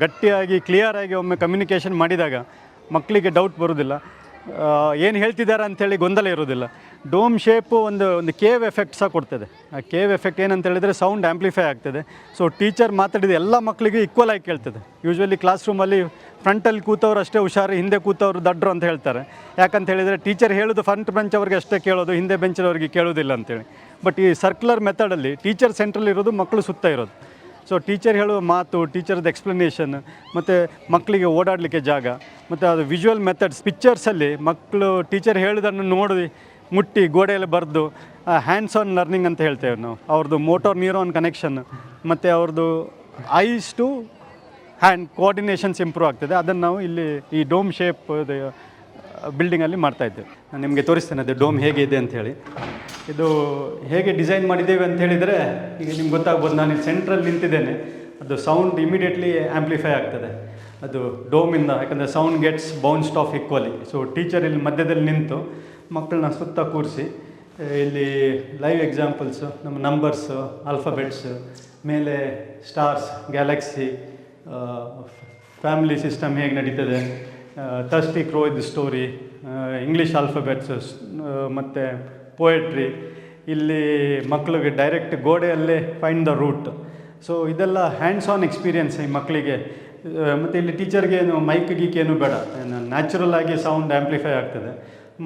ಗಟ್ಟಿಯಾಗಿ ಕ್ಲಿಯರಾಗಿ ಒಮ್ಮೆ ಕಮ್ಯುನಿಕೇಷನ್ ಮಾಡಿದಾಗ ಮಕ್ಕಳಿಗೆ ಡೌಟ್ ಬರೋದಿಲ್ಲ, ಏನು ಹೇಳ್ತಿದ್ದಾರೆ ಅಂಥೇಳಿ ಗೊಂದಲ ಇರೋದಿಲ್ಲ. ಡೋಮ್ ಶೇಪು ಒಂದು ಕೇವ್ ಎಫೆಕ್ಟ್ ಸಹ ಕೊಡ್ತದೆ. ಆ ಕೇವ್ ಎಫೆಕ್ಟ್ ಏನಂತ ಹೇಳಿದರೆ ಸೌಂಡ್ ಆ್ಯಂಪ್ಲಿಫೈ ಆಗ್ತದೆ. ಸೊ ಟೀಚರ್ ಮಾತಾಡಿದ ಎಲ್ಲ ಮಕ್ಕಳಿಗೆ ಈಕ್ವಲ್ ಆಗಿ ಕೇಳ್ತದೆ. ಯೂಶ್ವಲಿ ಕ್ಲಾಸ್ ರೂಮಲ್ಲಿ ಫ್ರಂಟಲ್ಲಿ ಕೂತವ್ರು ಅಷ್ಟೇ ಹುಷಾರು, ಹಿಂದೆ ಕೂತವ್ರು ದಡ್ರು ಅಂತ ಹೇಳ್ತಾರೆ. ಯಾಕಂತ ಹೇಳಿದರೆ ಟೀಚರ್ ಹೇಳೋದು ಫ್ರಂಟ್ ಬೆಂಚ್ ಅವ್ರಿಗೆ ಅಷ್ಟೇ ಕೇಳೋದು, ಹಿಂದೆ ಬೆಂಚಿನವ್ರಿಗೆ ಕೇಳೋದಿಲ್ಲ ಅಂತೇಳಿ. ಬಟ್ ಈ ಸರ್ಕ್ಯುಲರ್ ಮೆಥಡಲ್ಲಿ ಟೀಚರ್ ಸೆಂಟ್ರಲ್ಲಿ ಇರೋದು, ಮಕ್ಕಳು ಸುತ್ತ ಇರೋದು. ಸೊ ಟೀಚರ್ ಹೇಳುವ ಮಾತು, ಟೀಚರ್ದು ಎಕ್ಸ್ಪ್ಲನೇಷನ್, ಮತ್ತು ಮಕ್ಕಳಿಗೆ ಓಡಾಡಲಿಕ್ಕೆ ಜಾಗ, ಮತ್ತು ಅದು ವಿಜುವಲ್ ಮೆಥಡ್ಸ್ ಪಿಕ್ಚರ್ಸಲ್ಲಿ ಮಕ್ಕಳು ಟೀಚರ್ ಹೇಳಿದನ್ನು ನೋಡಿ ಮುಟ್ಟಿ ಗೋಡೆಯಲ್ಲಿ ಬರೆದು ಹ್ಯಾಂಡ್ಸ್ ಆನ್ ಲರ್ನಿಂಗ್ ಅಂತ ಹೇಳ್ತೇವೆ ನಾವು. ಅವ್ರದ್ದು ಮೋಟಾರ್ ನ್ಯೂರಾನ್ ಕನೆಕ್ಷನ್ ಮತ್ತು ಅವ್ರದ್ದು ಐಸ್ ಟು ಹ್ಯಾಂಡ್ ಕೋಆರ್ಡಿನೇಷನ್ಸ್ ಇಂಪ್ರೂವ್ ಆಗ್ತದೆ. ಅದನ್ನು ನಾವು ಇಲ್ಲಿ ಈ ಡೋಮ್ ಶೇಪ್ ಬಿಲ್ಡಿಂಗಲ್ಲಿ ಮಾಡ್ತಾಯಿದ್ದೇವೆ. ನಾನು ನಿಮಗೆ ತೋರಿಸ್ತೇನೆ ಅದು ಡೋಮ್ ಹೇಗೆ ಇದೆ ಅಂಥೇಳಿ. ಇದು ಹೇಗೆ ಡಿಸೈನ್ ಮಾಡಿದ್ದೇವೆ ಅಂತ ಹೇಳಿದರೆ, ಈಗ ನಿಮ್ಗೆ ಗೊತ್ತಾಗ್ಬೋದು, ನಾನು ಇಲ್ಲಿ ಸೆಂಟ್ರಲ್ಲಿ ನಿಂತಿದ್ದೇನೆ. ಅದು ಸೌಂಡ್ ಇಮಿಡಿಯೇಟ್ಲಿ ಆ್ಯಂಪ್ಲಿಫೈ ಆಗ್ತದೆ ಅದು ಡೋಮಿಂದ, ಯಾಕಂದರೆ sound gets bounced off equally. So teacher ಇಲ್ಲಿ ಮಧ್ಯದಲ್ಲಿ ನಿಂತು ಮಕ್ಕಳನ್ನ ಸುತ್ತ ಕೂರಿಸಿ ಇಲ್ಲಿ ಲೈವ್ ಎಕ್ಸಾಂಪಲ್ಸು, ನಮ್ಮ ನಂಬರ್ಸು, ಆಲ್ಫಾಬೆಟ್ಸು, ಮೇಲೆ ಸ್ಟಾರ್ಸ್, ಗ್ಯಾಲಕ್ಸಿ, ಫ್ಯಾಮಿಲಿ ಸಿಸ್ಟಮ್ ಹೇಗೆ ನಡೀತದೆ, ಥರ್ಸ್ಟಿ ಕ್ರೋ ಇದು ಸ್ಟೋರಿ, ಇಂಗ್ಲೀಷ್ ಆಲ್ಫಾಬೆಟ್ಸು, ಮತ್ತು ಪೋಯಟ್ರಿ. ಇಲ್ಲಿ ಮಕ್ಕಳಿಗೆ ಡೈರೆಕ್ಟ್ ಗೋಡೆಯಲ್ಲೇ ಫೈಂಡ್ ದ ರೂಟ್. ಸೊ ಇದೆಲ್ಲ ಹ್ಯಾಂಡ್ಸ್ ಆನ್ ಎಕ್ಸ್ಪೀರಿಯನ್ಸ್ ಈ ಮಕ್ಕಳಿಗೆ. ಮತ್ತು ಇಲ್ಲಿ ಟೀಚರ್ಗೆ ಏನು ಮೈಕ್ ಗೀಕ್ ಏನು ಬೇಡ, ನ್ಯಾಚುರಲ್ ಆಗಿ ಸೌಂಡ್ ಆ್ಯಂಪ್ಲಿಫೈ ಆಗ್ತದೆ.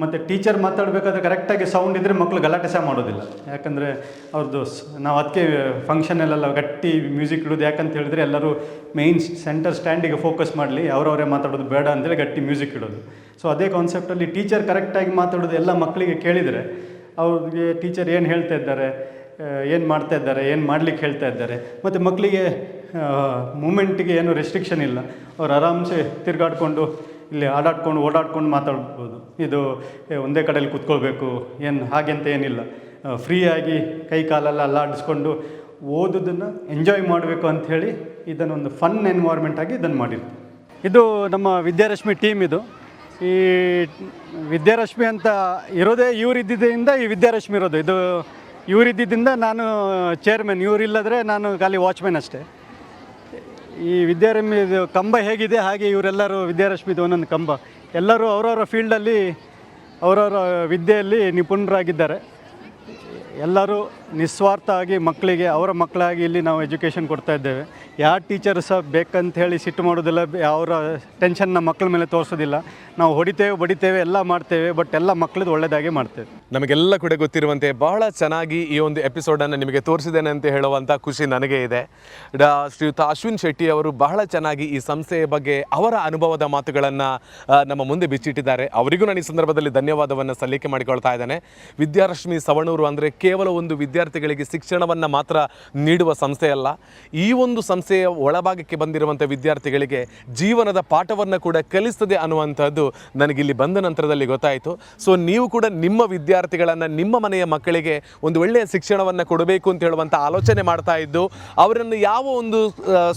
ಮತ್ತು ಟೀಚರ್ ಮಾತಾಡಬೇಕಾದ್ರೆ ಕರೆಕ್ಟಾಗಿ ಸೌಂಡ್ ಇದ್ದರೆ ಮಕ್ಕಳು ಗಲಾಟೆ ಸಹ ಮಾಡೋದಿಲ್ಲ. ಯಾಕಂದರೆ ಅವ್ರದ್ದು ನಾವು ಅದಕ್ಕೆ ಫಂಕ್ಷನಲ್ಲೆಲ್ಲ ಗಟ್ಟಿ ಮ್ಯೂಸಿಕ್ ಇಡೋದು. ಯಾಕಂತ ಹೇಳಿದರೆ ಎಲ್ಲರೂ ಮೇಯ್ನ್ ಸೆಂಟರ್ ಸ್ಟ್ಯಾಂಡಿಗೆ ಫೋಕಸ್ ಮಾಡಲಿ, ಅವರವರೇ ಮಾತಾಡೋದು ಬೇಡ ಅಂತೇಳಿ ಗಟ್ಟಿ ಮ್ಯೂಸಿಕ್ ಇಡೋದು. ಸೊ ಅದೇ ಕಾನ್ಸೆಪ್ಟಲ್ಲಿ ಟೀಚರ್ ಕರೆಕ್ಟಾಗಿ ಮಾತಾಡೋದು ಎಲ್ಲ ಮಕ್ಕಳಿಗೆ ಕೇಳಿದರೆ ಅವ್ರಿಗೆ ಟೀಚರ್ ಏನು ಹೇಳ್ತಾ ಇದ್ದಾರೆ, ಏನು ಮಾಡ್ತಾ ಇದ್ದಾರೆ, ಏನು ಮಾಡಲಿಕ್ಕೆ ಹೇಳ್ತಾ ಇದ್ದಾರೆ. ಮತ್ತು ಮಕ್ಕಳಿಗೆ ಮೂಮೆಂಟಿಗೆ ಏನು ರೆಸ್ಟ್ರಿಕ್ಷನ್ ಇಲ್ಲ. ಅವ್ರು ಆರಾಮ್ಸೆ ತಿರುಗಾಡ್ಕೊಂಡು ಇಲ್ಲಿ ಆಡಾಡ್ಕೊಂಡು ಓಡಾಡ್ಕೊಂಡು ಮಾತಾಡ್ಬೋದು. ಇದು ಒಂದೇ ಕಡೆಯಲ್ಲಿ ಕೂತ್ಕೊಳ್ಬೇಕು ಏನು ಹಾಗೆ ಅಂತ ಏನಿಲ್ಲ. ಫ್ರೀಯಾಗಿ ಕೈ ಕಾಲೆಲ್ಲ ಅಲ್ಲಾಡಿಸ್ಕೊಂಡು ಓದೋದನ್ನು ಎಂಜಾಯ್ ಮಾಡಬೇಕು ಅಂಥೇಳಿ ಇದನ್ನೊಂದು ಫನ್ ಎನ್ವೈರ್ಮೆಂಟ್ ಆಗಿ ಇದನ್ನು ಮಾಡಿರ್ತೀವಿ. ಇದು ನಮ್ಮ ವಿದ್ಯಾರಶ್ಮಿ ಟೀಮ್. ಇದು ಈ ವಿದ್ಯಾರಶ್ಮಿ ಅಂತ ಇರೋದೇ ಇವರಿದ್ದಿಂದ ಈ ವಿದ್ಯಾರಶ್ಮಿ ಇರೋದು. ಇದು ಇವರಿದ್ದಿಂದ ನಾನು ಚೇರ್ಮನ್, ಇವರಿಲ್ಲದ್ರೆ ನಾನು ಖಾಲಿ ವಾಚ್ಮೆನ್ ಅಷ್ಟೇ. ಈ ವಿದ್ಯಾರಶ್ಮಿ ಕಂಬ ಹೇಗಿದೆ ಹಾಗೆ ಇವರೆಲ್ಲರೂ ವಿದ್ಯಾರಶ್ಮಿದು ಒಂದೊಂದು ಕಂಬ. ಎಲ್ಲರೂ ಅವರವರ ಫೀಲ್ಡಲ್ಲಿ ಅವರವರ ವಿದ್ಯೆಯಲ್ಲಿ ನಿಪುಣರಾಗಿದ್ದಾರೆ. ಎಲ್ಲರೂ ನಿಸ್ವಾರ್ಥ ಆಗಿ ಮಕ್ಕಳಿಗೆ ಅವರ ಮಕ್ಕಳಾಗಿ ಇಲ್ಲಿ ನಾವು ಎಜುಕೇಷನ್ ಕೊಡ್ತಾ ಇದ್ದೇವೆ. ಯಾವ ಟೀಚರ್ ಸಹ ಬೇಕಂತ ಹೇಳಿ ಸಿಟ್ಟು ಮಾಡೋದಿಲ್ಲ, ಅವರ ಟೆನ್ಷನ್ನ ಮಕ್ಕಳ ಮೇಲೆ ತೋರಿಸೋದಿಲ್ಲ. ನಾವು ಹೊಡಿತೇವೆ ಬಡಿತೇವೆ ಎಲ್ಲ ಮಾಡ್ತೇವೆ, ಬಟ್ ಎಲ್ಲ ಮಕ್ಕಳದ್ದು ಒಳ್ಳೆಯದಾಗೆ ಮಾಡ್ತೇವೆ. ನಮಗೆಲ್ಲ ಕೂಡ ಗೊತ್ತಿರುವಂತೆ ಬಹಳ ಚೆನ್ನಾಗಿ ಈ ಒಂದು ಎಪಿಸೋಡನ್ನು ನಿಮಗೆ ತೋರಿಸಿದ್ದೇನೆ ಅಂತ ಹೇಳುವಂಥ ಖುಷಿ ನನಗೆ ಇದೆ. ಶ್ರೀಯುತ ಅಶ್ವಿನ್ ಶೆಟ್ಟಿ ಅವರು ಬಹಳ ಚೆನ್ನಾಗಿ ಈ ಸಂಸ್ಥೆಯ ಬಗ್ಗೆ ಅವರ ಅನುಭವದ ಮಾತುಗಳನ್ನು ನಮ್ಮ ಮುಂದೆ ಬಿಚ್ಚಿಟ್ಟಿದ್ದಾರೆ. ಅವರಿಗೂ ನಾನು ಈ ಸಂದರ್ಭದಲ್ಲಿ ಧನ್ಯವಾದವನ್ನು ಸಲ್ಲಿಕೆ ಮಾಡಿಕೊಳ್ತಾ ಇದ್ದೇನೆ. ವಿದ್ಯಾರಶ್ಮಿ ಸವಣೂರು ಅಂದರೆ ಕೇವಲ ಒಂದು ವಿದ್ಯಾರ್ಥಿಗಳಿಗೆ ಶಿಕ್ಷಣವನ್ನು ಮಾತ್ರ ನೀಡುವ ಸಂಸ್ಥೆಯಲ್ಲ, ಈ ಒಂದು ಸಂಸ್ಥೆಯ ಒಳಭಾಗಕ್ಕೆ ಬಂದಿರುವಂಥ ವಿದ್ಯಾರ್ಥಿಗಳಿಗೆ ಜೀವನದ ಪಾಠವನ್ನು ಕೂಡ ಕಲಿಸ್ತದೆ ಅನ್ನುವಂಥದ್ದು ನನಗಿಲ್ಲಿ ಬಂದ ನಂತರದಲ್ಲಿ ಗೊತ್ತಾಯಿತು. ಸೊ ನೀವು ಕೂಡ ನಿಮ್ಮ ವಿದ್ಯಾರ್ಥಿಗಳನ್ನು, ನಿಮ್ಮ ಮನೆಯ ಮಕ್ಕಳಿಗೆ ಒಂದು ಒಳ್ಳೆಯ ಶಿಕ್ಷಣವನ್ನು ಕೊಡಬೇಕು ಅಂತ ಹೇಳುವಂಥ ಆಲೋಚನೆ ಮಾಡ್ತಾ ಇದ್ದು, ಅವರನ್ನು ಯಾವ ಒಂದು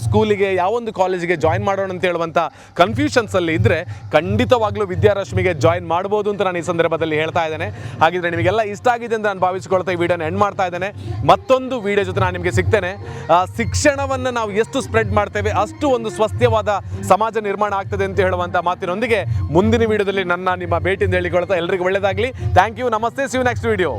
ಸ್ಕೂಲಿಗೆ, ಯಾವ ಒಂದು ಕಾಲೇಜಿಗೆ ಜಾಯಿನ್ ಮಾಡೋಣ ಅಂತ ಹೇಳುವಂಥ ಕನ್ಫ್ಯೂಷನ್ಸಲ್ಲಿ ಇದ್ದರೆ ಖಂಡಿತವಾಗ್ಲೂ ವಿದ್ಯಾರಶ್ಮಿಗೆ ಜಾಯಿನ್ ಮಾಡ್ಬೋದು ಅಂತ ನಾನು ಈ ಸಂದರ್ಭದಲ್ಲಿ ಹೇಳ್ತಾ ಇದ್ದೇನೆ. ಹಾಗಿದ್ರೆ ನಿಮಗೆಲ್ಲ ಇಷ್ಟ ಆಗಿದೆ ಅಂತ ನಾನು ಭಾವಿಸಿಕೊಳ್ತಾ ಈ ವಿಡಿಯೋನ ಎಂಡ್ ಮಾಡ್ತಾ ಇದ್ದೇನೆ. ಮತ್ತೊಂದು ವಿಡಿಯೋ ಜೊತೆ ನಾನು ನಿಮಗೆ ಸಿಗ್ತೇನೆ. ಶಿಕ್ಷಣವನ್ನು ನಾವು ಎಷ್ಟು ಸ್ಪ್ರೆಡ್ ಮಾಡ್ತೇವೆ ಅಷ್ಟು ಒಂದು ಸ್ವಸ್ಥವಾದ ಸಮಾಜ ನಿರ್ಮಾಣ ಆಗ್ತದೆ ಅಂತ ಹೇಳುವಂಥ ಮಾತಿನೊಂದಿಗೆ ಮುಂದಿನ ವಿಡಿಯೋದಲ್ಲಿ ನಿಮ್ಮ ಭೇಟಿಯಿಂದ ಹೇಳಿಕೊಳ್ತಾ ಎಲ್ಲರಿಗೂ ಒಳ್ಳೆಯದಾಗಲಿ. ಥ್ಯಾಂಕ್ ಯು, ನಮಸ್ತೆ, ಸಿ ಯು ನೆಕ್ಸ್ಟ್ ವಿಡಿಯೋ.